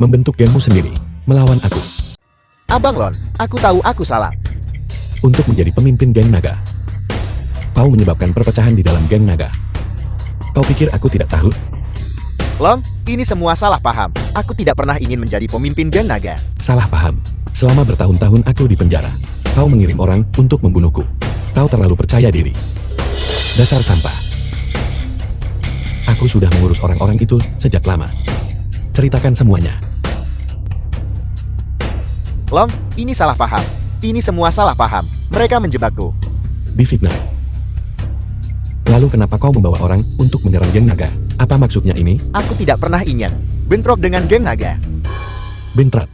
Membentuk gengmu sendiri, melawan aku. Abang Lon, aku tahu aku salah. Untuk menjadi pemimpin geng naga. Kau menyebabkan perpecahan di dalam geng naga. Kau pikir aku tidak tahu? Long, ini semua salah paham. Aku tidak pernah ingin menjadi pemimpin geng naga. Salah paham. Selama bertahun-tahun aku di penjara. Kau mengirim orang untuk membunuhku. Kau terlalu percaya diri. Dasar sampah. Aku sudah mengurus orang-orang itu sejak lama. Ceritakan semuanya. Long, ini salah paham. Ini semua salah paham. Mereka menjebakku. Difitnah. Lalu kenapa kau membawa orang untuk menyerang geng naga? Apa maksudnya ini? Aku tidak pernah ingin bentrok dengan geng naga. Bentrok.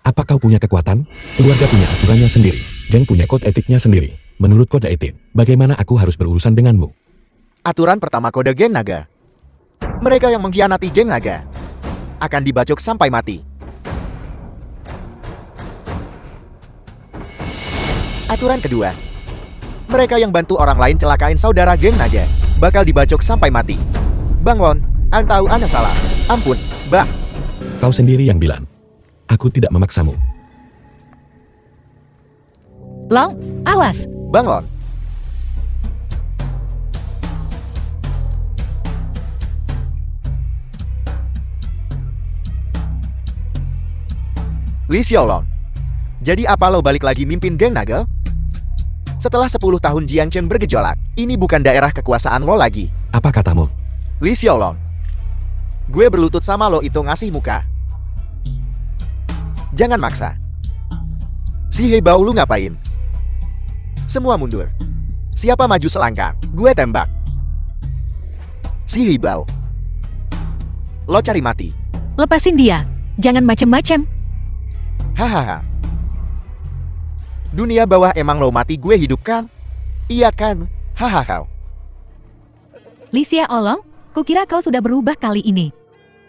Apa kau punya kekuatan? Keluarga punya aturannya sendiri. Geng punya kode etiknya sendiri. Menurut kode etik, bagaimana aku harus berurusan denganmu? Aturan pertama kode geng naga. Mereka yang mengkhianati geng naga akan dibacok sampai mati. Aturan kedua. Mereka yang bantu orang lain celakain saudara geng naga bakal dibacok sampai mati. Bang Lon, An tahu Anda salah. Ampun, Bang. Kau sendiri yang bilang. Aku tidak memaksamu. Long, awas. Bang Lon. Li Xiaolong. Jadi apa lo balik lagi mimpin geng naga? Setelah 10 tahun Jiangchen bergejolak, ini bukan daerah kekuasaan lo lagi. Apa katamu? Li Xiaolong. Gue berlutut sama lo itu ngasih muka. Jangan maksa. Si Heibao lu ngapain? Semua mundur. Siapa maju selangkah, gue tembak. Si Heibao. Lo cari mati. Lepasin dia. Jangan macem-macem. Hahaha. Dunia bawah emang lo mati gue hidup kan? Iya kan? Hahaha. Li Xiaolong, kukira kau sudah berubah kali ini.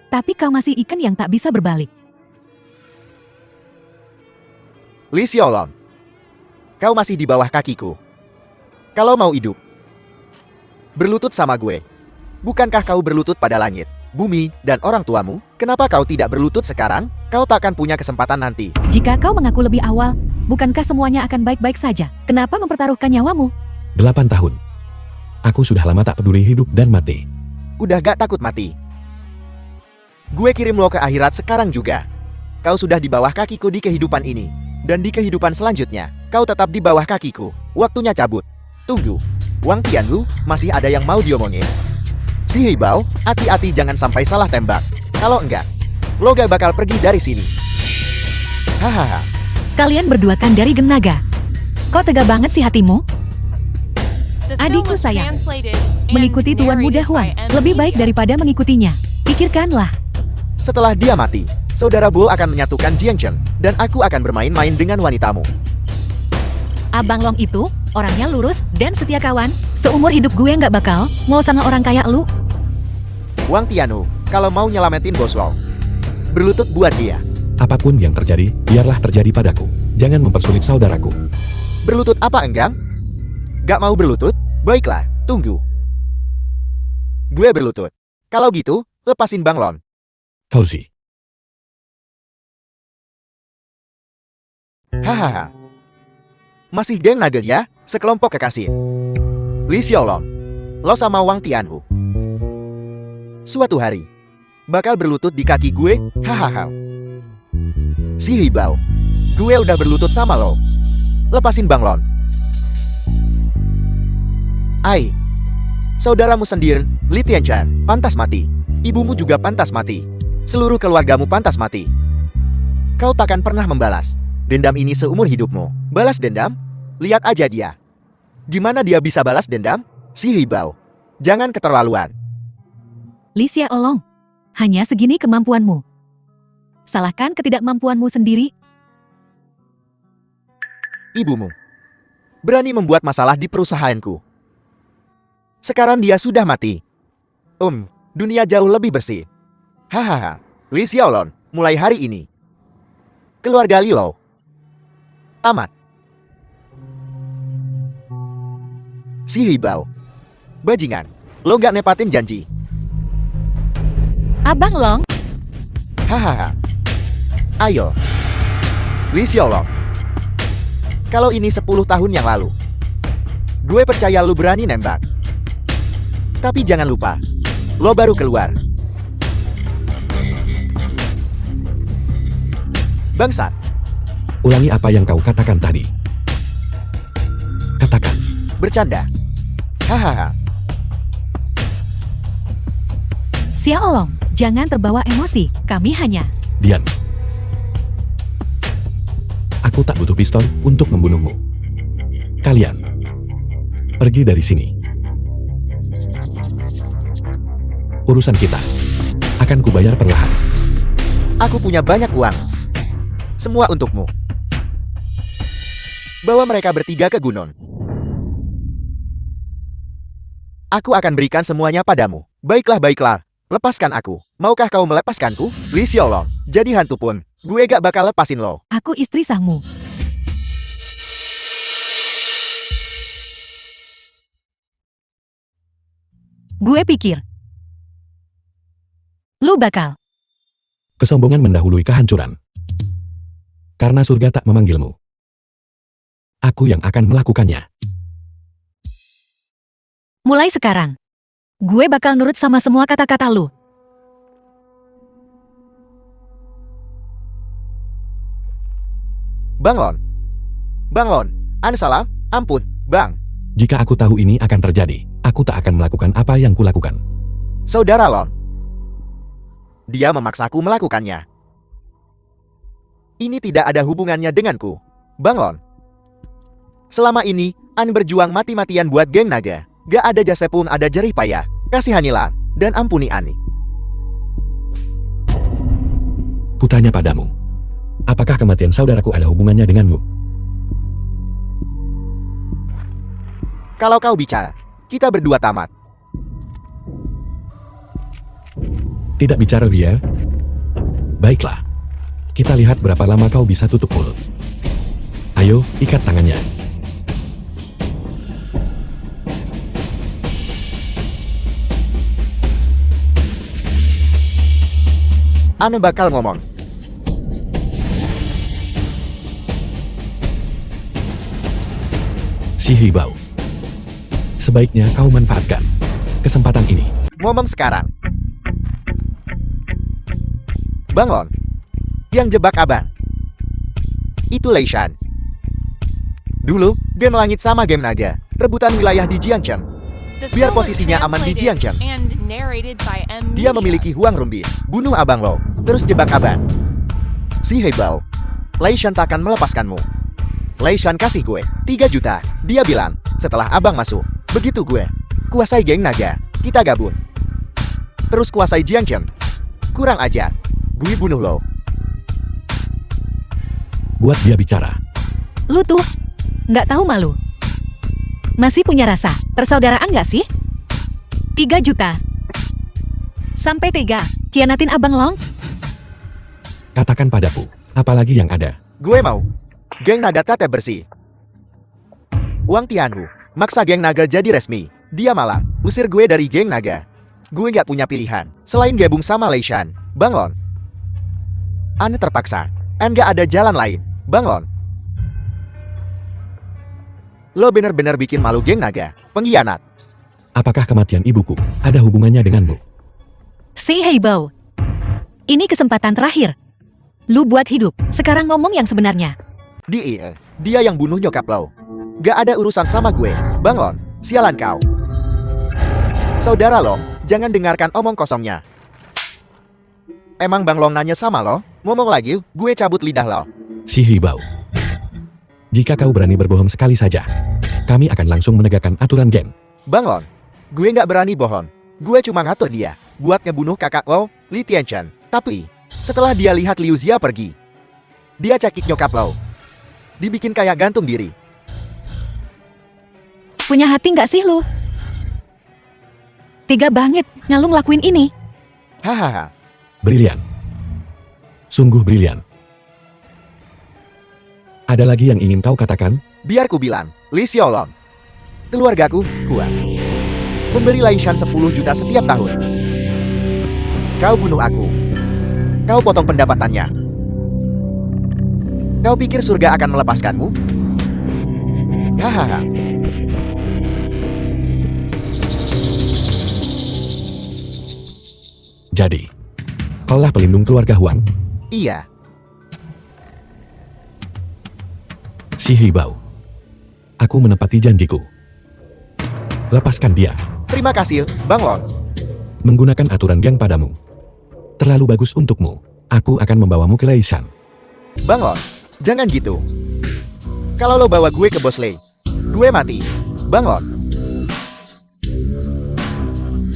Tapi kau masih ikan yang tak bisa berbalik. Li Xiaolong. Kau masih di bawah kakiku. Kalau mau hidup, berlutut sama gue. Bukankah kau berlutut pada langit, bumi, dan orang tuamu? Kenapa kau tidak berlutut sekarang? Kau takkan punya kesempatan nanti. Jika kau mengaku lebih awal, bukankah semuanya akan baik-baik saja? Kenapa mempertaruhkan nyawamu? 8 tahun. Aku sudah lama tak peduli hidup dan mati. Udah gak takut mati. Gue kirim lo ke akhirat sekarang juga. Kau sudah di bawah kakiku di kehidupan ini. Dan di kehidupan selanjutnya, kau tetap di bawah kakiku. Waktunya cabut. Tunggu. Wang Tianlu, masih ada yang mau diomongin? Si Heibao, hati-hati jangan sampai salah tembak. Kalau enggak, lo gak bakal pergi dari sini. Hahaha. Kalian berdua kan dari geng naga. Kau tega banget sih hatimu? The film Adikku was sayang, translated and mengikuti Tuan Muda narrated Huang by M. lebih baik Media. daripada mengikutinya. Pikirkanlah. Setelah dia mati, Saudara Bull akan menyatukan Jiangchen, dan aku akan bermain-main dengan wanitamu. Abang Long itu, orangnya lurus dan setia kawan. Seumur hidup gue nggak bakal mau sama orang kayak lu. Wang Tianlu, kalau mau nyelamatin Boswell, berlutut buat dia. Apapun yang terjadi, biarlah terjadi padaku. Jangan mempersulit saudaraku. Berlutut apa enggak? Gak mau berlutut? Baiklah, tunggu. Gue berlutut. Kalau gitu, Lepasin Bang Lon. Kau sih. Hahaha. Masih geng naga ya? Sekelompok kekasih. Li Xiaolong. Lo sama Wang Tianhu. Suatu hari, bakal berlutut di kaki gue, hahaha. Si Hibao. Gue udah berlutut sama lo. Lepasin Bang Lon. Ai. Saudaramu sendiri, Li Tianchan, pantas mati. Ibumu juga pantas mati. Seluruh keluargamu pantas mati. Kau takkan pernah membalas dendam ini seumur hidupmu. Balas dendam? Lihat aja dia. Gimana dia bisa balas dendam? Si Hibao. Jangan keterlaluan. Li Xiaolong, hanya segini kemampuanmu. Salahkan ketidakmampuanmu sendiri. Ibumu berani membuat masalah di perusahaanku. Sekarang dia sudah mati. Dunia jauh lebih bersih. Hahaha. Li Xiaolong, mulai hari ini keluarga Li Lo tamat. Si Hibao. Bajingan, lo gak nepatin janji. Abang Long, Hahaha. Ayo. Li Xiaolong. Kalau ini 10 tahun yang lalu, gue percaya lu berani nembak. Tapi jangan lupa, lo baru keluar. Bangsat. Ulangi apa yang kau katakan tadi. Katakan. Bercanda. Hahaha. Xiaolong, jangan terbawa emosi. Kami hanya... Dian. Aku tak butuh pistol untuk membunuhmu. Kalian. Pergi dari sini. Urusan kita akan kubayar perlahan. Aku punya banyak uang. Semua untukmu. Bawa mereka bertiga ke gunung. Aku akan berikan semuanya padamu. Baiklah, baiklah. Lepaskan aku. Maukah kau melepaskanku? Li Xiaolong. Jadi hantu pun, gue gak bakal lepasin lo. Aku istri sahmu. Gue pikir lu bakal. Kesombongan mendahului kehancuran. Karena surga tak memanggilmu. Aku yang akan melakukannya. Mulai sekarang, gue bakal nurut sama semua kata-kata lu. Bang Lon. Bang Lon. Salam. Ampun, Bang. Jika aku tahu ini akan terjadi, aku tak akan melakukan apa yang kulakukan. Saudara Lon. Dia memaksaku melakukannya. Ini tidak ada hubungannya denganku. Bang Lon. Selama ini, An berjuang mati-matian buat geng naga. Gak ada jasa pun ada jerih payah. Kasihanilah dan ampuni Ani. Kutanya padamu. Apakah kematian saudaraku ada hubungannya denganmu? Kalau kau bicara, kita berdua tamat. Tidak bicara dia? Baiklah. Kita lihat berapa lama kau bisa tutup mulut. Ayo, ikat tangannya. Ane bakal ngomong. Si Hibao. Sebaiknya kau manfaatkan kesempatan ini. Ngomong sekarang. Bang Lon. Yang jebak abang. Itu Lei Shan. Dulu, game langit sama game naga. Rebutan wilayah di Jiangcheng. Biar posisinya aman di Jiangcheng. Dia memiliki Huang Rumbi. Bunuh abang lo. Terus jebak abang. Si Hibao. Lei Shan takkan melepaskanmu. Lei Shan kasih gue 3 juta. Dia bilang, setelah abang masuk, begitu gue kuasai geng naga, kita gabung. Terus kuasai Jiangcheng. Kurang ajar. Gue bunuh lo. Buat dia bicara. Lu tuh nggak tahu malu. Masih punya rasa persaudaraan nggak sih? 3 juta. Sampai tega kianatin abang Long? Katakan padaku, apalagi yang ada. Gue mau geng naga tata bersih. Wang Tianhu maksa geng naga jadi resmi. Dia malah usir gue dari geng naga. Gue nggak punya pilihan selain gabung sama Lei Shan. Bangun. Ane terpaksa. Nggak ada jalan lain. Bangun. Lo bener-bener bikin malu geng naga. Pengkhianat. Apakah kematian ibuku ada hubungannya denganmu? Si Heibao. Ini kesempatan terakhir. Lu buat hidup. Sekarang ngomong yang sebenarnya. Dia yang bunuh nyokap lo. Gak ada urusan sama gue. Bangun. Sialan kau. Saudara lo, jangan dengarkan omong kosongnya. Emang Bang Long nanya sama lo? Ngomong lagi, gue cabut lidah lo. Si Heibao. Jika kau berani berbohong sekali saja, kami akan langsung menegakkan aturan geng. Bangun. Gue nggak berani bohong. Gue cuma ngatur dia buat ngebunuh kakak lo, Li Tianchen. Tapi, setelah dia lihat Liu Xia pergi, dia cekik nyokap lo. Dibikin kayak gantung diri. Punya hati nggak sih lu? Tega banget lu ngelakuin ini. Hahaha. Brilian. Sungguh brilian. Ada lagi yang ingin kau katakan? Biar ku bilang, Li Xiaolong. Keluargaku, Huan. Memberi Lei Shan 10 juta setiap tahun. Kau bunuh aku. Kau potong pendapatannya. Kau pikir surga akan melepaskanmu? Hahaha. Jadi, kaulah pelindung keluarga Huang? Iya. Si Heibao. Aku menepati janjiku. Lepaskan dia. Terima kasih, Bang Long. Menggunakan aturan geng padamu. Terlalu bagus untukmu. Aku akan membawamu ke Lei Shan. Bang Long, jangan gitu. Kalau lo bawa gue ke Bos Lei, gue mati. Bang Long.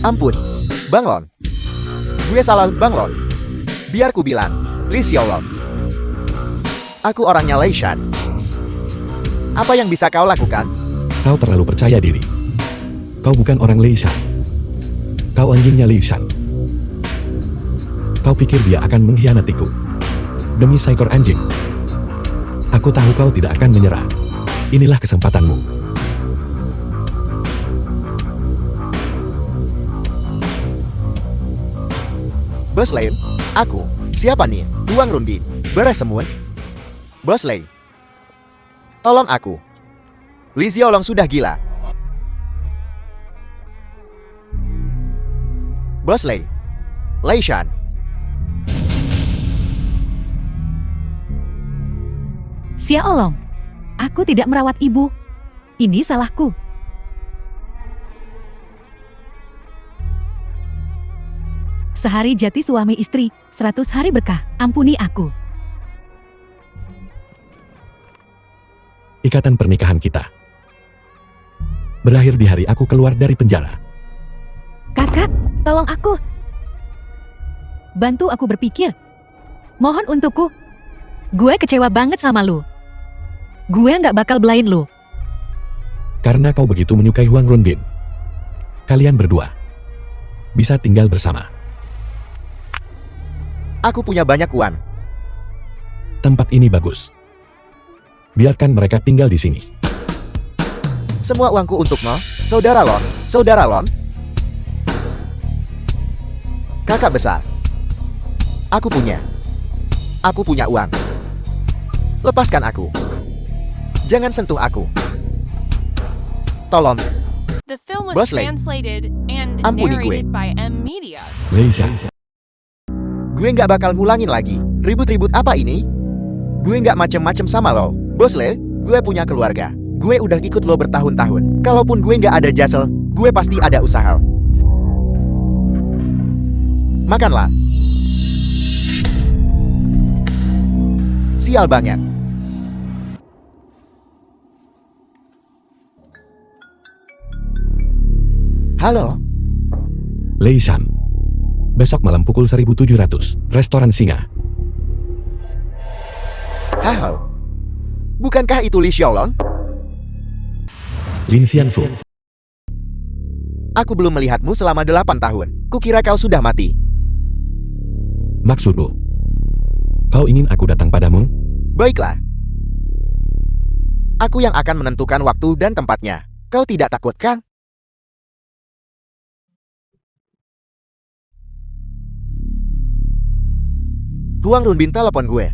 Ampun, Bang Long. Gue salah, Bang Long. Biar ku bilang, Li Xiaolong. Aku orangnya Lei Shan. Apa yang bisa kau lakukan? Kau terlalu percaya diri. Kau bukan orang Lei Shan. Kau anjingnya Lei Shan. Kau pikir dia akan mengkhianatiku? Demi seekor anjing. Aku tahu kau tidak akan menyerah. Inilah kesempatanmu. Bos Lei, aku. Siapa nih? Huang Runbin. Beres semua. Bos Lei. Tolong aku. Li Xiaolong sudah gila. Bos Lei. Lei Shan. Xiaolong, aku tidak merawat ibu. Ini salahku. Sehari jati suami istri, 100 hari berkah. Ampuni aku. Ikatan pernikahan kita berakhir di hari aku keluar dari penjara. Kakak, tolong aku. Bantu aku berpikir. Mohon untukku. Gue kecewa banget sama lu. Gue nggak bakal belain lu. Karena kau begitu menyukai Huang Runbin, kalian berdua bisa tinggal bersama. Aku punya banyak uang. Tempat ini bagus. Biarkan mereka tinggal di sini. Semua uangku untukmu, saudara Lon. Saudara Lon. Kakak besar. Aku punya. Aku punya uang. Lepaskan aku. Jangan sentuh aku. Tolong. The film was Bos Lei. translated and Ampuni gue. narrated by M Media. Lei Shan. Gue nggak bakal ngulangin lagi. Ribut-ribut apa ini? Gue nggak macem-macem sama lo. Bos Le, gue punya keluarga. Gue udah ikut lo bertahun-tahun. Kalaupun gue nggak ada jasa, gue pasti ada usaha. Makanlah. Sial banget. Halo. Lei Shan. Besok malam pukul 1700, restoran Singa. Halo. Bukankah itu Li Xiaolong? Lin Xianfu. Aku belum melihatmu selama 8 tahun. Kukira kau sudah mati. Maksudmu? Kau ingin aku datang padamu? Baiklah. Aku yang akan menentukan waktu dan tempatnya. Kau tidak takut kan? Huang Runbin telepon gue.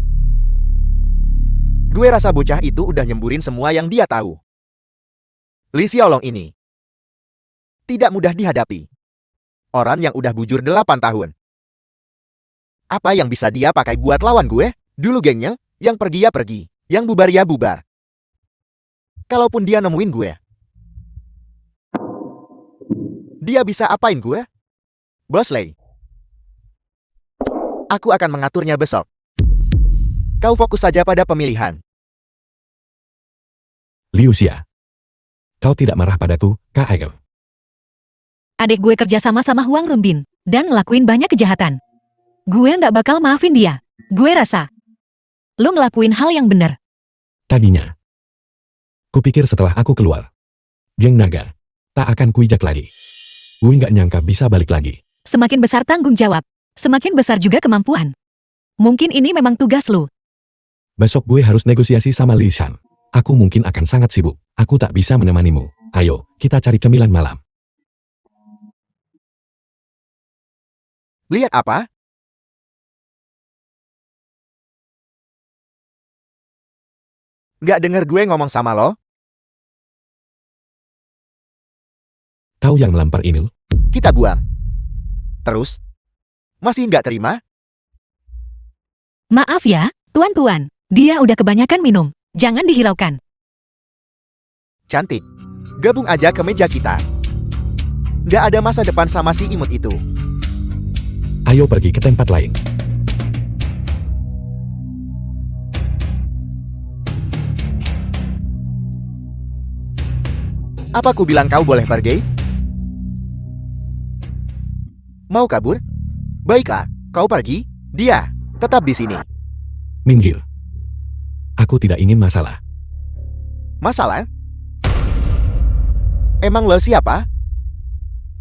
Gue rasa bocah itu udah nyemburin semua yang dia tahu. Li Xiaolong ini tidak mudah dihadapi. Orang yang udah bujur 8 tahun. Apa yang bisa dia pakai buat lawan gue? Dulu gengnya, yang pergi ya pergi, yang bubar ya bubar. Kalaupun dia nemuin gue, dia bisa apain gue? Bos Lei, aku akan mengaturnya besok. Kau fokus saja pada pemilihan. Liu Xia. Kau tidak marah padaku, Kak Aigel. Adik gue kerja sama sama Huang Runbin dan ngelakuin banyak kejahatan. Gue nggak bakal maafin dia. Gue rasa lu ngelakuin hal yang benar. Tadinya, kupikir setelah aku keluar, geng naga tak akan kuijak lagi. Gue nggak nyangka bisa balik lagi. Semakin besar tanggung jawab, semakin besar juga kemampuan. Mungkin ini memang tugas lu. Besok gue harus negosiasi sama Li Shan. Aku mungkin akan sangat sibuk. Aku tak bisa menemanimu. Ayo, kita cari cemilan malam. Lihat apa? Nggak denger gue ngomong sama lo? Kau yang melampar ini? Kita buang. Terus? Masih nggak terima? Maaf ya, tuan-tuan. Dia udah kebanyakan minum. Jangan dihiraukan. Cantik. Gabung aja ke meja kita. Nggak ada masa depan sama si imut itu. Ayo pergi ke tempat lain. Apa ku bilang kau boleh pergi? Mau kabur? Baiklah, kau pergi. Dia tetap di sini. Minggir. Aku tidak ingin masalah. Masalah? Emang lo siapa?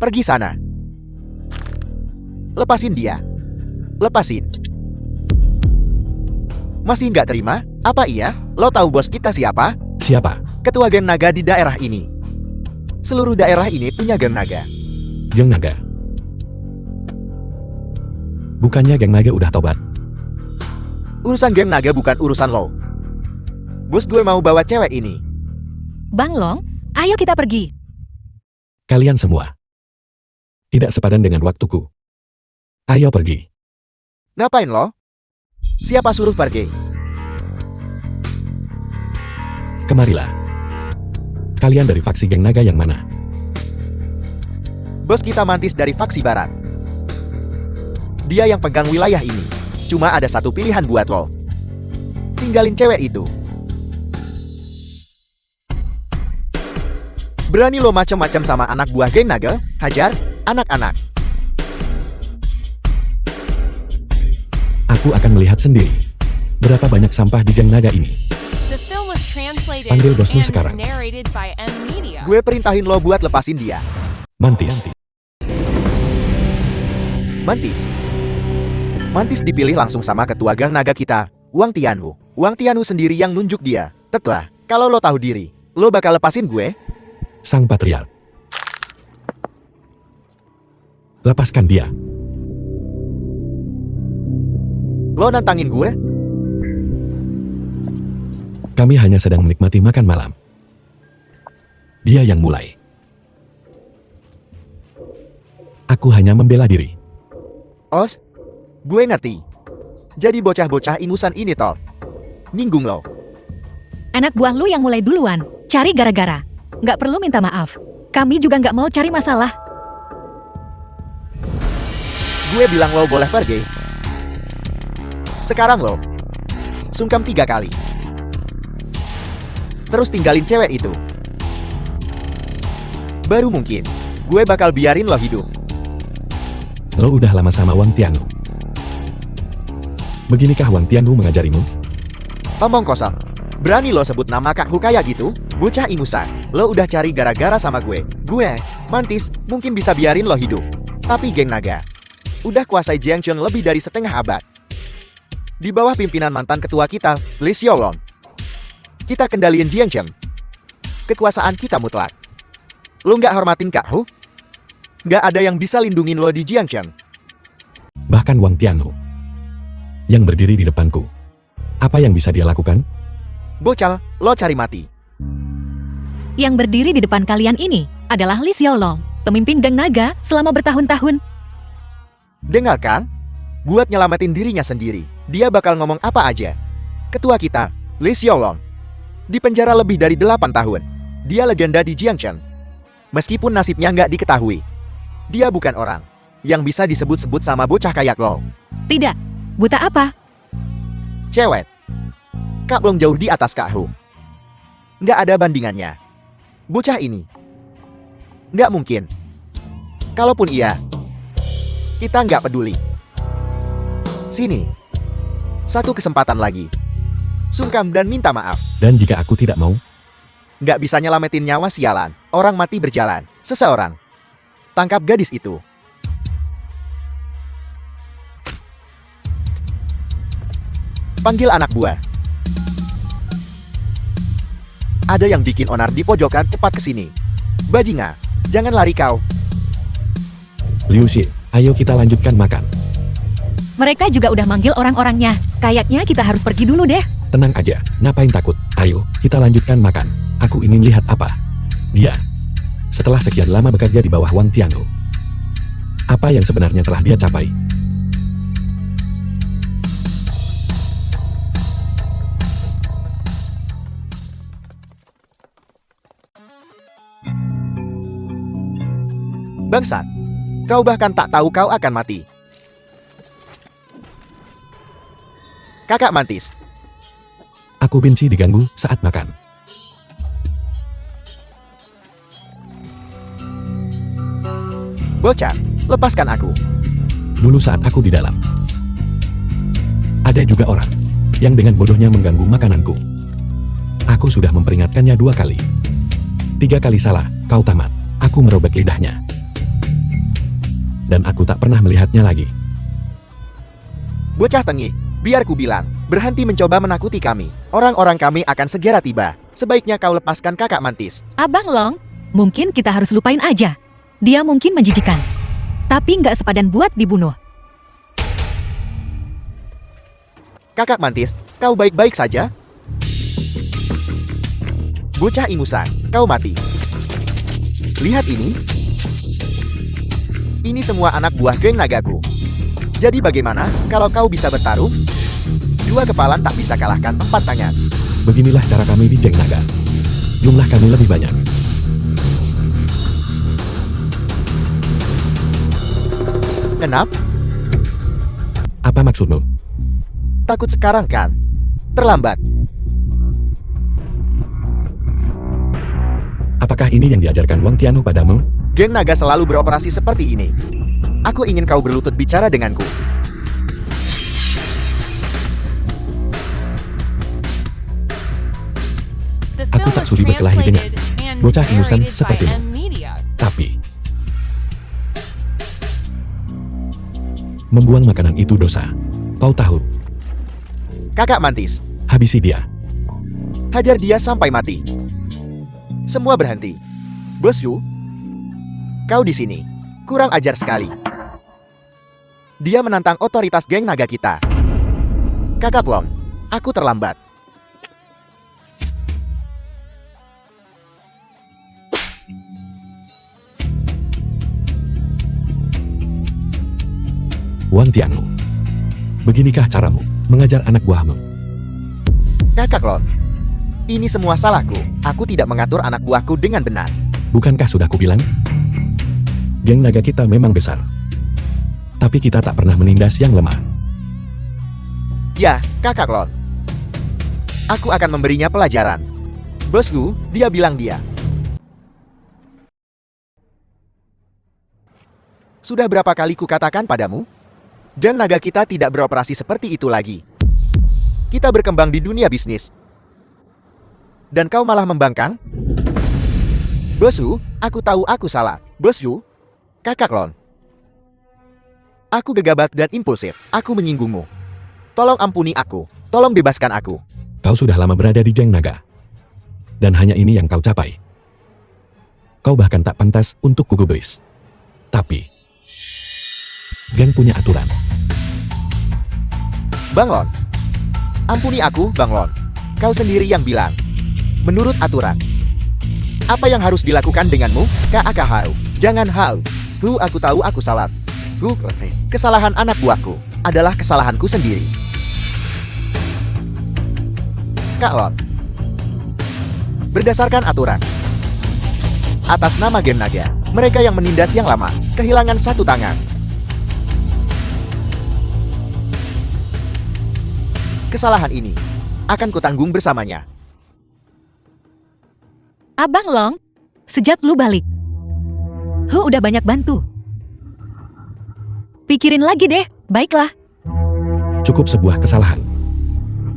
Pergi sana. Lepasin dia. Lepasin. Masih nggak terima? Apa iya? Lo tahu bos kita siapa? Siapa? Ketua geng naga di daerah ini. Seluruh daerah ini punya geng naga. Geng naga. Bukannya geng naga udah tobat? Urusan geng naga bukan urusan lo. Bos gue mau bawa cewek ini. Bang Long, ayo kita pergi. Kalian semua tidak sepadan dengan waktuku. Ayo pergi. Ngapain lo? Siapa suruh pergi? Kemarilah. Kalian dari faksi geng naga yang mana? Bos kita Mantis dari faksi barat. Dia yang pegang wilayah ini. Cuma ada satu pilihan buat lo. Tinggalin cewek itu. Berani lo macem-macem sama anak buah geng naga? Hajar, anak-anak. Aku akan melihat sendiri berapa banyak sampah di geng naga ini. The film was translated Panggil bosmu and sekarang. narrated by M Media. Gue perintahin lo buat lepasin dia. Mantis. Mantis. Mantis dipilih langsung sama ketua geng naga kita, Wang Tianwu. Wang Tianwu sendiri yang nunjuk dia. Tetlah, kalau lo tahu diri, lo bakal lepasin gue? Sang patriark. Lepaskan dia. Lo nantangin gue? Kami hanya sedang menikmati makan malam. Dia yang mulai. Aku hanya membela diri. Os, gue ngerti. Jadi bocah-bocah inusan ini toh. Nyinggung lo. Anak buah lu yang mulai duluan. Cari gara-gara. Nggak perlu minta maaf. Kami juga nggak mau cari masalah. Gue bilang lo boleh pergi. Sekarang lo sungkem 3 kali. Terus tinggalin cewek itu. Baru mungkin gue bakal biarin lo hidup. Lo udah lama sama Wang Tianwu. Beginikah Wang Tianwu mengajarimu? Omong kosong. Berani lo sebut nama kakku kayak gitu? Bocah ingusan. Lo udah cari gara-gara sama gue. Gue, Mantis, mungkin bisa biarin lo hidup. Tapi geng naga udah kuasai Jiangchun lebih dari setengah abad. Di bawah pimpinan mantan ketua kita, Li Xiaolong. Kita kendaliin Jiangchun. Kekuasaan kita mutlak. Lo nggak hormatin Kak Hu? Nggak ada yang bisa lindungin lo di Jiangchun. Bahkan Wang Tianwu yang berdiri di depanku. Apa yang bisa dia lakukan? Bocah, lo cari mati. Yang berdiri di depan kalian ini adalah Li Xiaolong, pemimpin geng naga selama bertahun-tahun. Dengarkan, buat nyelamatin dirinya sendiri, dia bakal ngomong apa aja. Ketua kita, Li Xiaolong, di penjara lebih dari 8 tahun. Dia legenda di Jiangchen. Meskipun nasibnya nggak diketahui, dia bukan orang yang bisa disebut-sebut sama bocah kayak lo. Tidak, buta apa? Cewek. Kak Long jauh di atas Kak Hu. Nggak ada bandingannya. Bocah ini. Nggak mungkin. Kalaupun iya, kita nggak peduli. Sini. Satu kesempatan lagi. Sungkam dan minta maaf. Dan jika aku tidak mau, Nggak bisa nyelamatin nyawa sialan. Orang mati berjalan. Seseorang. Tangkap gadis itu. Panggil anak buah. Ada yang bikin onar di pojokan, cepat kesini. Bajingan, jangan lari kau. Liu Xi, ayo kita lanjutkan makan. Mereka juga udah manggil orang-orangnya. Kayaknya kita harus pergi dulu deh. Tenang aja, ngapain takut? Ayo, kita lanjutkan makan. Aku ingin lihat apa dia setelah sekian lama bekerja di bawah Wang Tianhu. Apa yang sebenarnya telah dia capai? Bangsat, kau bahkan tak tahu kau akan mati. Kakak Mantis, Aku benci diganggu saat makan. bocah, lepaskan aku. Dulu saat aku di dalam, ada juga orang yang dengan bodohnya mengganggu makananku. Aku sudah memperingatkannya 2 kali. 3 kali salah, kau tamat. Aku merobek lidahnya. Dan aku tak pernah melihatnya lagi. Bocah tengik, biar ku bilang, berhenti mencoba menakuti kami. Orang-orang kami akan segera tiba. Sebaiknya kau lepaskan kakak Mantis. Abang Long, mungkin kita harus lupain aja. Dia mungkin menjijikan, tapi nggak sepadan buat dibunuh. Kakak Mantis, kau baik-baik saja? Bocah ingusan, kau mati. Lihat ini. Ini semua anak buah geng nagaku. Jadi bagaimana kalau kau bisa bertarung? 2 kepalan tak bisa kalahkan 4 tangan. Beginilah cara kami di Geng Naga. Jumlah kami lebih banyak. Enam? Apa maksudmu? Takut sekarang kan? Terlambat. Apakah ini yang diajarkan Wang Tianhu padamu? Geng naga selalu beroperasi seperti ini. Aku ingin kau berlutut bicara denganku. The Aku film tak was sudi berkelahi dengan translated and bocah ingusan narrated by sepertimu. M Media. Tapi membuang makanan itu dosa. Kau tahu, Kakak Mantis, habisi dia. hajar dia sampai mati. Semua berhenti. Bos Yu, kau di sini. Kurang ajar sekali. Dia menantang otoritas geng naga kita. Kakak Plong, aku terlambat. Wang Tianhu, beginikah caramu mengajar anak buahmu? Kakak Klon, ini semua salahku. Aku tidak mengatur anak buahku dengan benar. Bukankah sudah kubilang? Geng naga kita memang besar. Tapi kita tak pernah menindas yang lemah. Ya, Kakak Klon. Aku akan memberinya pelajaran. Bosku, dia bilang dia. Sudah berapa kali kukatakan padamu? Geng naga kita tidak beroperasi seperti itu lagi. Kita berkembang di dunia bisnis. Dan kau malah membangkang? Bosku, aku tahu aku salah. Bosku, Kakak Klon. Aku gegabah dan impulsif. Aku menyinggungmu. Tolong ampuni aku. Tolong bebaskan aku. Kau sudah lama berada di Geng Naga. Dan hanya ini yang kau capai. Kau bahkan tak pantas untuk kugubris. Tapi Geng punya aturan. Bang Lon. Ampuni aku, Bang Lon. Kau sendiri yang bilang. Menurut aturan. Apa yang harus dilakukan denganmu, KAKHU? Jangan hau. Aku tahu aku salah. Kesalahan anak buahku adalah kesalahanku sendiri. Kak Lon. Berdasarkan aturan. Atas nama geng naga, mereka yang menindas yang lama, kehilangan satu tangan. Kesalahan ini akan kutanggung bersamanya. Abang Long, sejak lu balik, udah banyak bantu. Pikirin lagi deh, baiklah. Cukup sebuah kesalahan.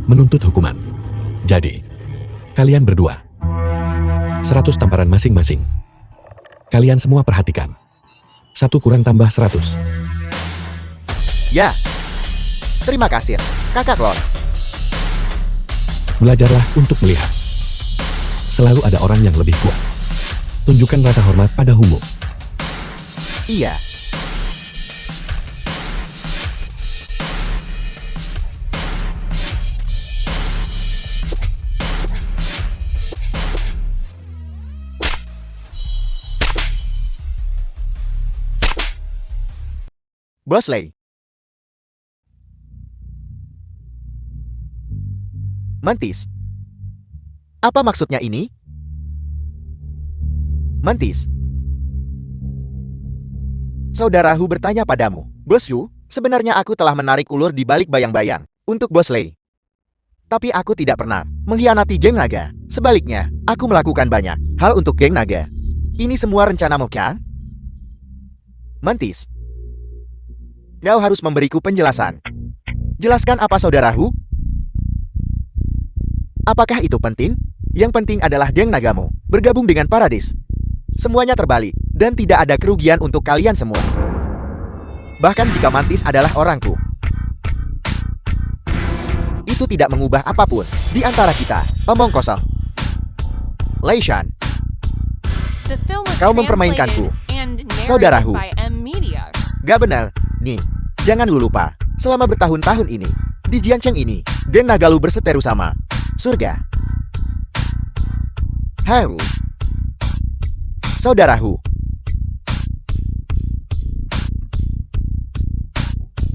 Menuntut hukuman. Jadi, kalian berdua. 100 tamparan masing-masing. Kalian semua perhatikan. 1 kurang tambah 100. Ya. Terima kasih, Kakak Lon. Belajarlah untuk melihat. Selalu ada orang yang lebih kuat. Tunjukkan rasa hormat pada Humo. Iya. Bosley. Mantis. Apa maksudnya ini? Mantis. Saudaraku bertanya padamu, Bosku, sebenarnya aku telah menarik ulur di balik bayang-bayang untuk Bosley. Tapi aku tidak pernah mengkhianati geng naga. Sebaliknya, aku melakukan banyak hal untuk geng naga. Ini semua rencanamu, kan? Mantis. Kau harus memberiku penjelasan. Jelaskan apa saudaraku? Apakah itu penting? Yang penting adalah geng nagamu bergabung dengan Paradis. Semuanya terbalik, dan tidak ada kerugian untuk kalian semua. Bahkan jika Mantis adalah orangku. Itu tidak mengubah apapun di antara kita, omong kosong. Lei Shan, The film was Kau mempermainkanku, translated and narrated saudaraku. by M Media. Gak benar, nih. Jangan lu lupa, selama bertahun-tahun ini, di Jiangcheng ini, geng Nagalu berseteru sama surga. Hau. Saudaraku.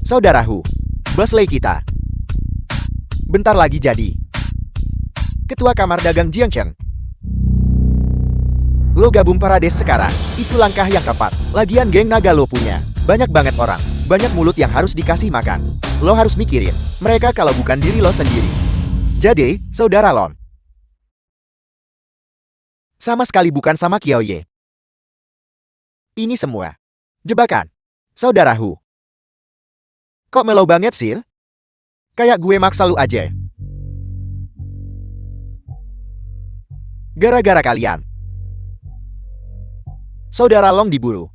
Saudaraku, Bosley kita. Bentar lagi jadi Ketua Kamar Dagang Jiangcheng. Lo gabung Parades sekarang, itu langkah yang tepat. Lagian geng naga lo punya banyak banget orang, banyak mulut yang harus dikasih makan. Lo harus mikirin mereka kalau bukan diri lo sendiri. Jadi, saudara Lon, sama sekali bukan sama Qiaoye. Ini semua jebakan, saudaraku. Kok melo banget sih? Kayak gue maksa lu aja. Gara-gara kalian, saudara Long diburu.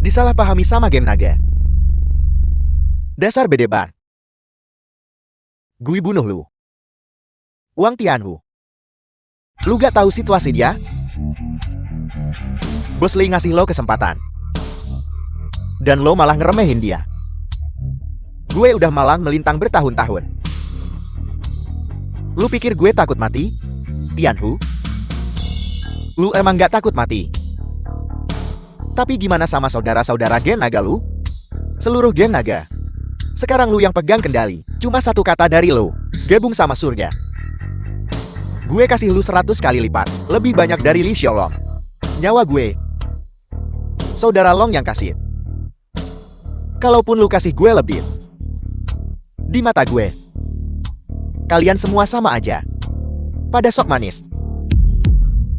Disalahpahami sama geng naga. Dasar bedeban. Gue bunuh lu. Wang Tianhu. Lu gak tahu situasi dia? Bos Lee ngasih lo kesempatan. Dan lo malah ngeremehin dia. Gue udah malang melintang bertahun-tahun. Lu pikir gue takut mati? Tianhu? Lu emang gak takut mati? Tapi gimana sama saudara-saudara geng naga lu? Seluruh geng naga. Sekarang lu yang pegang kendali. Cuma satu kata dari lu. Gabung sama surga. Gue kasih lu 100 kali lipat. Lebih banyak dari Li Xiaolong. Nyawa gue. Saudara Long yang kasih. Kalaupun lu kasih gue lebih. Di mata gue. Kalian semua sama aja. Pada sok manis.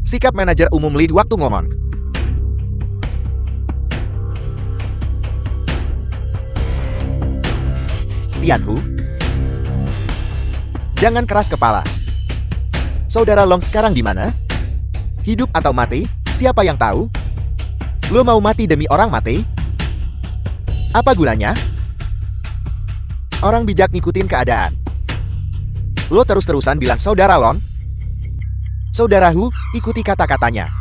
Sikap manajer umum lead waktu ngomong. Tianhu, jangan keras kepala. Saudara Long sekarang di mana? Hidup atau mati? Siapa yang tahu? Lo mau mati demi orang mati? Apa gunanya? Orang bijak ngikutin keadaan. Lo terus-terusan bilang saudara Long. Saudaraku, ikuti kata-katanya.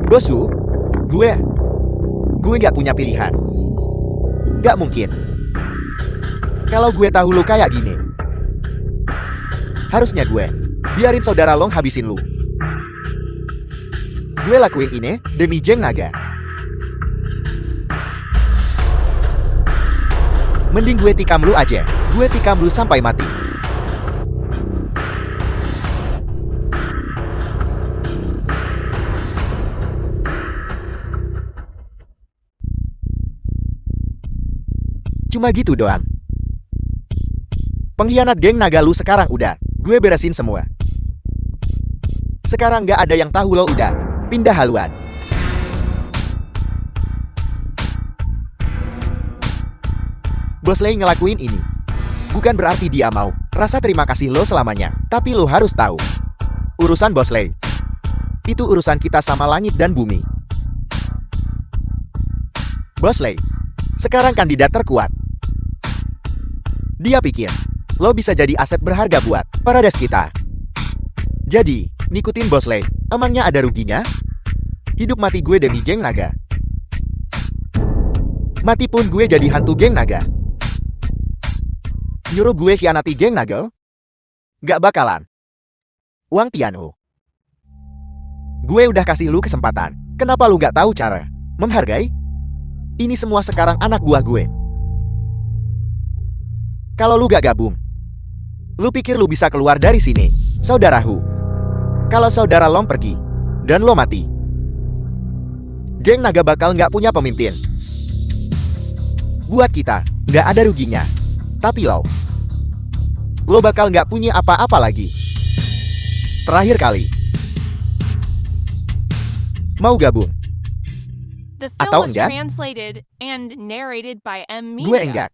Bosu, gue Gue nggak punya pilihan. Nggak mungkin. Kalau gue tahu lo kayak gini, harusnya gue biarin saudara Long habisin lu. Gue lakuin ini demi geng naga. Mending gue tikam lu aja. Gue tikam lu sampai mati. Cuma gitu doang. Pengkhianat geng naga lu sekarang udah. Gue beresin semua. Sekarang nggak ada yang tahu lo udah pindah haluan. Bos Lei ngelakuin ini bukan berarti dia mau rasa terima kasih lo selamanya. Tapi lo harus tahu, urusan Bos Lei itu urusan kita sama langit dan bumi. Bos Lei sekarang kandidat terkuat. Dia pikir lo bisa jadi aset berharga buat Paradise kita. Jadi, ngikutin Bos Lei, emangnya ada ruginya? Hidup mati gue demi geng naga. Mati pun gue jadi hantu geng naga. Nyuruh gue khianati geng naga? Gak bakalan. Wang Tianhu, gue udah kasih lu kesempatan. Kenapa lu gak tahu cara menghargai? Ini semua sekarang anak buah gue. Kalau lu gak gabung, lu pikir lu bisa keluar dari sini, saudaraku? Kalau saudara Long pergi, dan lo mati, geng naga bakal nggak punya pemimpin. Buat kita, nggak ada ruginya. Tapi lo bakal nggak punya apa-apa lagi. Terakhir kali, mau gabung? The Atau film was enggak? translated and narrated by M. Gue Media. enggak.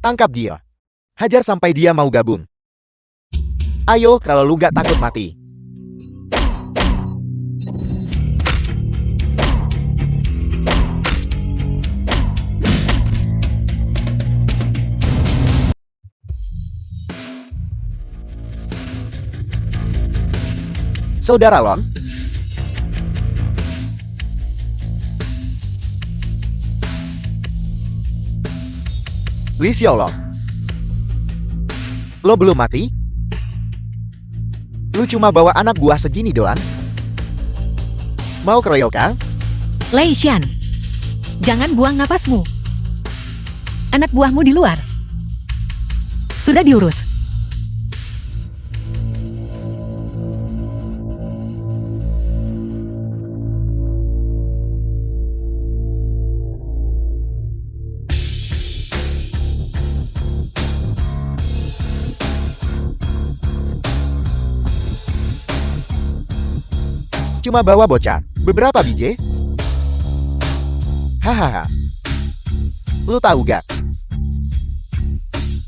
Tangkap dia. Hajar sampai dia mau gabung. Ayo kalau lu gak takut mati. Saudara Long, Li Xiaolong, lo belum mati? Lu cuma bawa anak buah segini doang? Mau keroyokan? Lei Xian, jangan buang napasmu. Anak buahmu di luar. Sudah diurus. Cuma bawa bocah, beberapa biji. Hahaha. Lu tahu gak?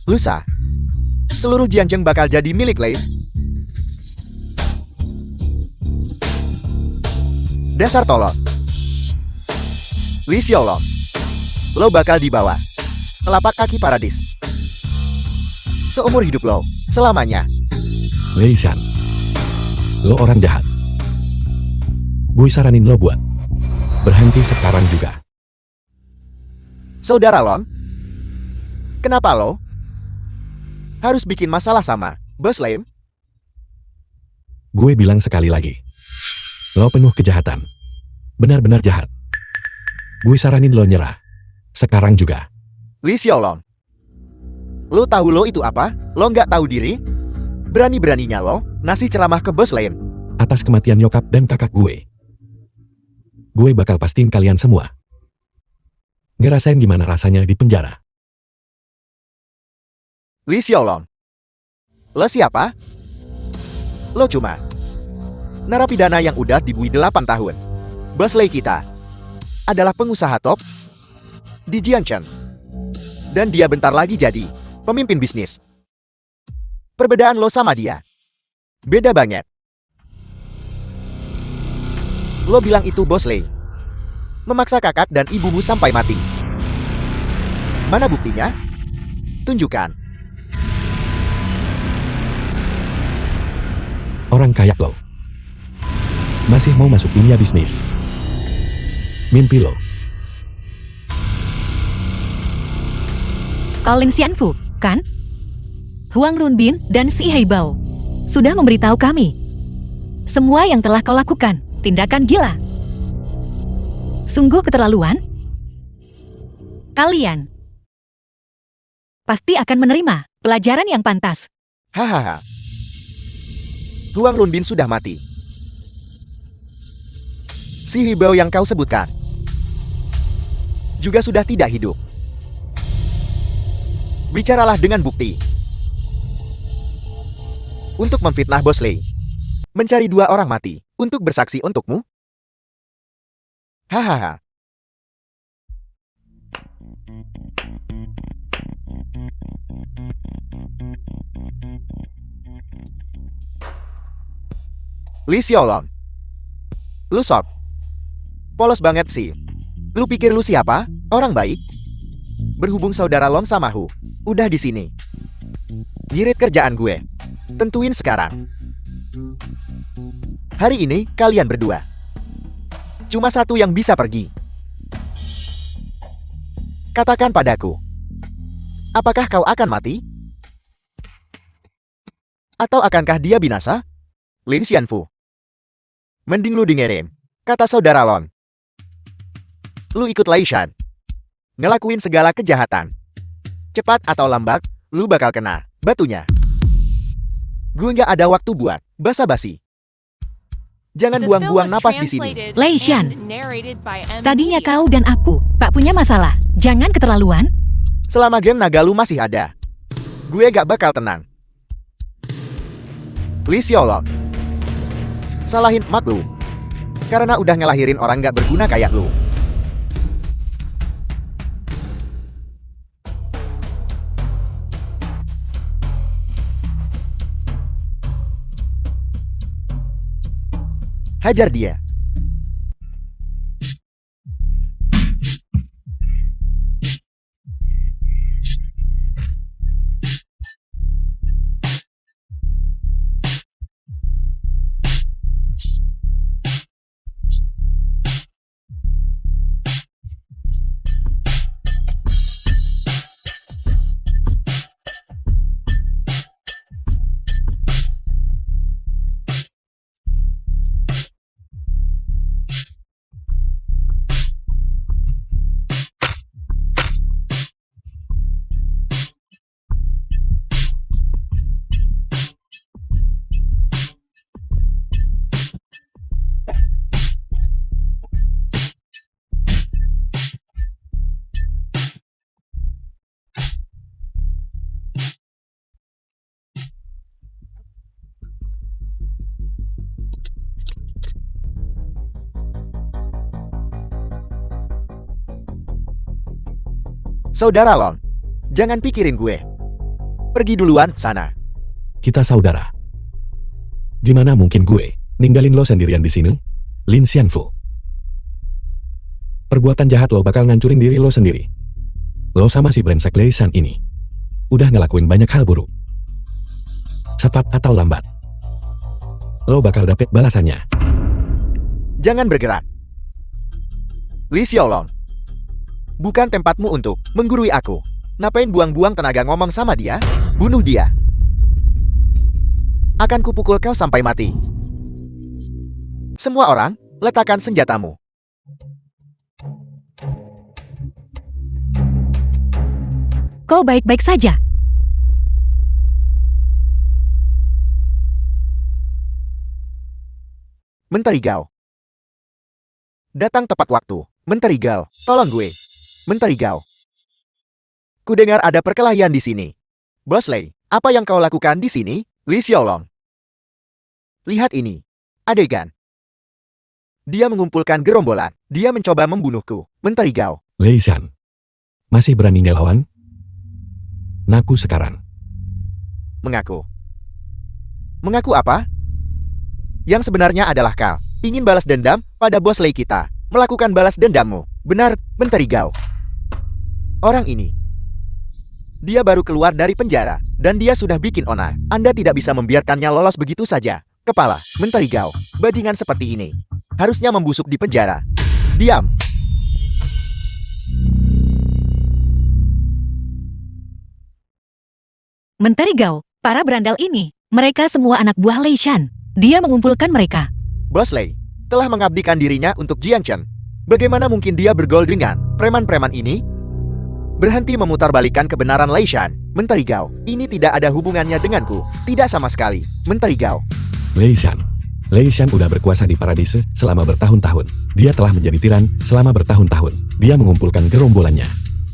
Lusa, seluruh Jianzheng bakal jadi milik Lei. Dasar tolol. Li Xiaolong, lo bakal dibawa telapak kaki paradis. Seumur hidup lo, selamanya. Lei Shan, lo orang jahat. Gue saranin lo buat berhenti sekarang juga. Saudara Long, kenapa lo harus bikin masalah sama Bos Lei? Gue bilang sekali lagi, lo penuh kejahatan. Benar-benar jahat. Gue saranin lo nyerah. Sekarang juga. Li Xiaolong, lo tahu lo itu apa? Lo nggak tahu diri? Berani-beraninya lo ngasih ceramah ke Bos Lei. Atas kematian nyokap dan kakak gue bakal pastiin kalian semua ngerasain gimana rasanya di penjara. Li Xiaolong, lo siapa? Lo cuma narapidana yang udah dibui 8 tahun. Bos Lei kita adalah pengusaha top di Jianzheng. Dan dia bentar lagi jadi pemimpin bisnis. Perbedaan lo sama dia beda banget. Lo bilang itu Bos Lei memaksa kakak dan ibumu sampai mati. Mana buktinya? Tunjukkan. Orang kayak lo masih mau masuk dunia bisnis. Mimpi lo. Kau Lin Xianfu, kan? Huang Runbin dan Si Heibao sudah memberitahu kami semua yang telah kau lakukan, tindakan gila. Sungguh keterlaluan. Kalian pasti akan menerima pelajaran yang pantas. Hahaha. Huang Runbin sudah mati. Si Hibao yang kau sebutkan juga sudah tidak hidup. Bicaralah dengan bukti. Untuk memfitnah Bos Lei, mencari 2 orang mati untuk bersaksi untukmu? Hahaha. Li Xiaolong. Lu sok. Polos banget sih. Lu pikir lu siapa? Orang baik? Berhubung saudara Long sama Hu udah di sini. Ngirit kerjaan gue. Tentuin sekarang. Hari ini kalian berdua. Cuma satu yang bisa pergi. Katakan padaku. Apakah kau akan mati? Atau akankah dia binasa? Lin Xianfu. Mending lu dengerin kata saudara Lon. Lu ikut Lei Shan. Ngelakuin segala kejahatan. Cepat atau lambat, lu bakal kena batunya. Gue nggak ada waktu buat basa-basi. Jangan The buang-buang film was napas di sini. translated Lei Shan, and narrated by M. tadinya Lee. kau dan aku tak punya masalah. Jangan keterlaluan. Selama game naga lu masih ada, gue gak bakal tenang. Li Xiaolong. Salahin mak lu. Karena udah ngelahirin orang gak berguna kayak lu. Hajar dia. Saudara Lon, jangan pikirin gue. Pergi duluan sana. Kita saudara. Gimana mungkin gue ninggalin lo sendirian di sini? Lin Xianfu. Perbuatan jahat lo bakal ngancurin diri lo sendiri. Lo sama si brengsek Lei Shan ini udah ngelakuin banyak hal buruk. Cepat atau lambat, lo bakal dapet balasannya. Jangan bergerak. Li Xiaolong. Bukan tempatmu untuk menggurui aku. Ngapain buang-buang tenaga ngomong sama dia? Bunuh dia. Akan kupukul kau sampai mati. Semua orang, letakkan senjatamu. Kau baik-baik saja. Menteri Gao. Datang tepat waktu. Menteri Gao, tolong gue. Menteri Gao. Kudengar ada perkelahian di sini. Bos Lei, apa yang kau lakukan di sini? Li Xiaolong. Lihat ini. Adegan. Dia mengumpulkan gerombolan. Dia mencoba membunuhku. Menteri Gao. Lei Shan, masih berani ngelawan? Ngaku sekarang. Mengaku. Mengaku apa? Yang sebenarnya adalah kau ingin balas dendam pada bos Lei kita. Melakukan balas dendammu. Benar, Menteri Gao. Orang ini. Dia baru keluar dari penjara. Dan dia sudah bikin onar. Anda tidak bisa membiarkannya lolos begitu saja. Kepala, Menteri Gao. Bajingan seperti ini harusnya membusuk di penjara. Diam. Menteri Gao, para berandal ini, mereka semua anak buah Lei Shan. Dia mengumpulkan mereka. Bos Lei telah mengabdikan dirinya untuk Jiang Chen. Bagaimana mungkin dia bergaul dengan preman-preman ini? Berhenti memutarbalikkan kebenaran Lei Shan. Menteri Gao, ini tidak ada hubungannya denganku. Tidak sama sekali, Menteri Gao. Lei Shan. Lei Shan udah berkuasa di Paradise selama bertahun-tahun. Dia telah menjadi tiran selama bertahun-tahun. Dia mengumpulkan gerombolannya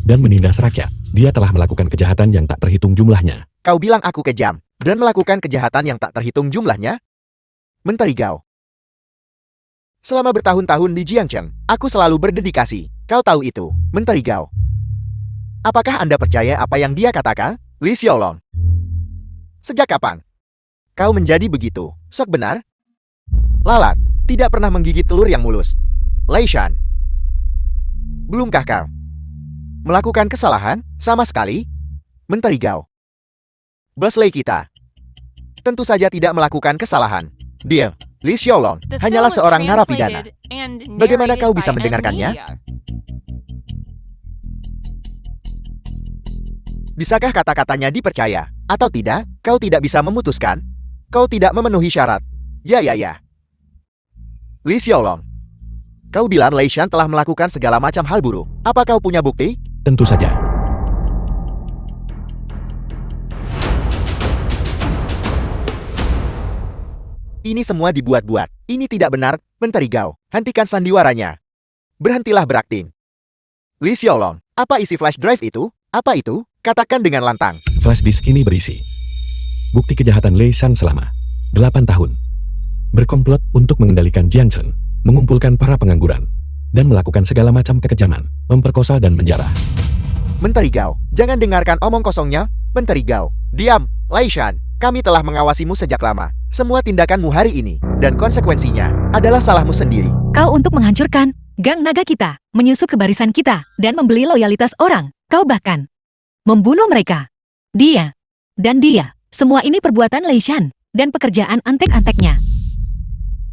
dan menindas rakyat. Dia telah melakukan kejahatan yang tak terhitung jumlahnya. Kau bilang aku kejam dan melakukan kejahatan yang tak terhitung jumlahnya? Menteri Gao. Selama bertahun-tahun di Jiangchen, aku selalu berdedikasi. Kau tahu itu, Menteri Gao. Apakah Anda percaya apa yang dia katakan, Li Xiaolong? Sejak kapan kau menjadi begitu? Sok benar? Lalat, tidak pernah menggigit telur yang mulus. Lei Shan. Belumkah kau melakukan kesalahan sama sekali? Menteri Gao. Bos Lei kita tentu saja tidak melakukan kesalahan. Dia, Li Xiaolong, The film hanyalah was seorang narapidana. translated and Bagaimana kau narrated bisa by mendengarkannya? Media. Bisakah kata-katanya dipercaya? Atau tidak, kau tidak bisa memutuskan? Kau tidak memenuhi syarat. Ya. Li Xiaolong. Kau bilang Lei Shan telah melakukan segala macam hal buruk. Apa kau punya bukti? Tentu saja. Ini semua dibuat-buat. Ini tidak benar, Menteri Gao. Hentikan sandiwaranya. Berhentilah berakting. Li Xiaolong, apa isi flash drive itu? Apa itu? Katakan dengan lantang. Flash disk ini berisi bukti kejahatan Lei Shan selama 8 tahun. Berkomplot untuk mengendalikan Jiangchen, mengumpulkan para pengangguran, dan melakukan segala macam kekejaman, memperkosa dan menjara. Menteri Gao, jangan dengarkan omong kosongnya. Menteri Gao, diam. Lei Shan, kami telah mengawasimu sejak lama. Semua tindakanmu hari ini, dan konsekuensinya, adalah salahmu sendiri. Kau untuk menghancurkan gang naga kita, menyusup ke barisan kita, dan membeli loyalitas orang. Kau bahkan membunuh mereka. Dia dan dia, semua ini perbuatan Lei Shan dan pekerjaan antek-anteknya.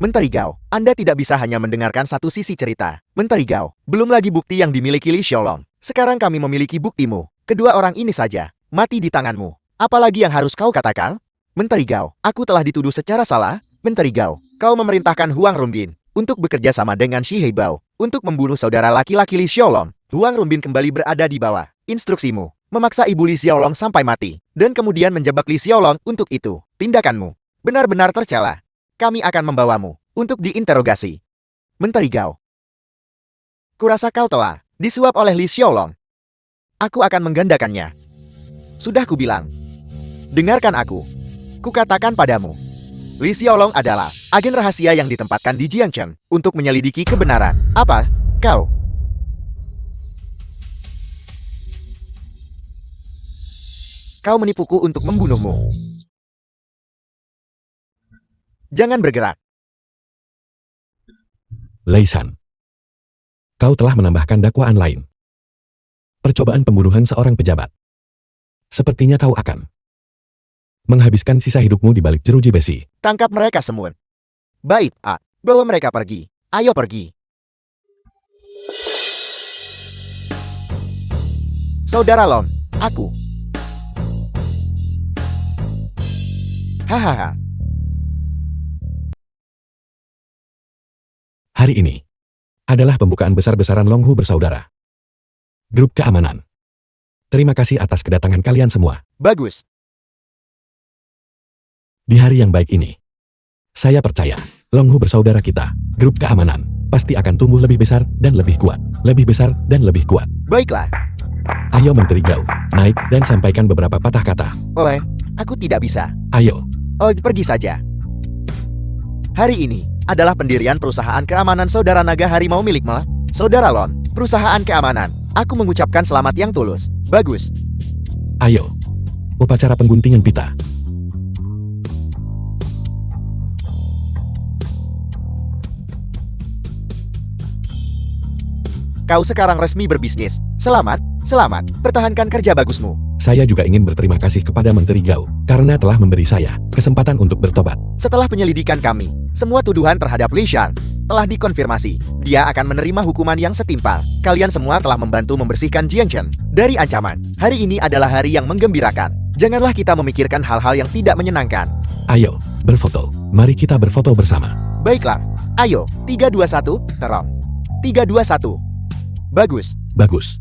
Menteri Gao, Anda tidak bisa hanya mendengarkan satu sisi cerita. Menteri Gao, belum lagi bukti yang dimiliki Li Xiaolong. Sekarang kami memiliki buktimu. Kedua orang ini saja mati di tanganmu. Apalagi yang harus kau katakan? Menteri Gao, aku telah dituduh secara salah. Menteri Gao, kau memerintahkan Huang Rumbin untuk bekerja sama dengan Shi Heibao untuk membunuh saudara laki-laki Li Xiaolong. Huang Rumbin kembali berada di bawah instruksimu, memaksa ibu Li Xiaolong sampai mati, dan kemudian menjebak Li Xiaolong untuk itu. Tindakanmu benar-benar tercela. Kami akan membawamu untuk diinterogasi. Menteri Gao. Kurasa kau telah disuap oleh Li Xiaolong. Aku akan menggandakannya. Sudah kubilang. Dengarkan aku. Kukatakan padamu. Li Xiaolong adalah agen rahasia yang ditempatkan di Jiangchen untuk menyelidiki kebenaran. Apa? Kau? Kau menipuku untuk membunuhmu. Jangan bergerak. Lei Shan. Kau telah menambahkan dakwaan lain. Percobaan pembunuhan seorang pejabat. Sepertinya kau akan menghabiskan sisa hidupmu di balik jeruji besi. Tangkap mereka semua. Baik, bawa mereka pergi. Ayo pergi. Saudara Lon, aku. Hahaha. Hari ini adalah pembukaan besar-besaran Longhu bersaudara. Grup keamanan. Terima kasih atas kedatangan kalian semua. Bagus. Di hari yang baik ini, saya percaya Longhu bersaudara kita, grup keamanan, pasti akan tumbuh lebih besar dan lebih kuat. Lebih besar dan lebih kuat. Baiklah. Ayo Menteri Gao, naik dan sampaikan beberapa patah kata. Oleh, aku tidak bisa. Ayo. Oh, pergi saja. Hari ini adalah pendirian perusahaan keamanan Saudara Naga Harimau milikmu. Saudara Lon, perusahaan keamanan. Aku mengucapkan selamat yang tulus. Bagus. Ayo. Upacara pengguntingan pita. Kau sekarang resmi berbisnis. Selamat, selamat. Pertahankan kerja bagusmu. Saya juga ingin berterima kasih kepada Menteri Gao karena telah memberi saya kesempatan untuk bertobat. Setelah penyelidikan kami, semua tuduhan terhadap Lei Shan telah dikonfirmasi. Dia akan menerima hukuman yang setimpal. Kalian semua telah membantu membersihkan Jiangchen dari ancaman. Hari ini adalah hari yang menggembirakan. Janganlah kita memikirkan hal-hal yang tidak menyenangkan. Ayo, berfoto. Mari kita berfoto bersama. Baiklah, ayo, 3, 2, 1, terong. 3, 2, 1. Bagus. Bagus.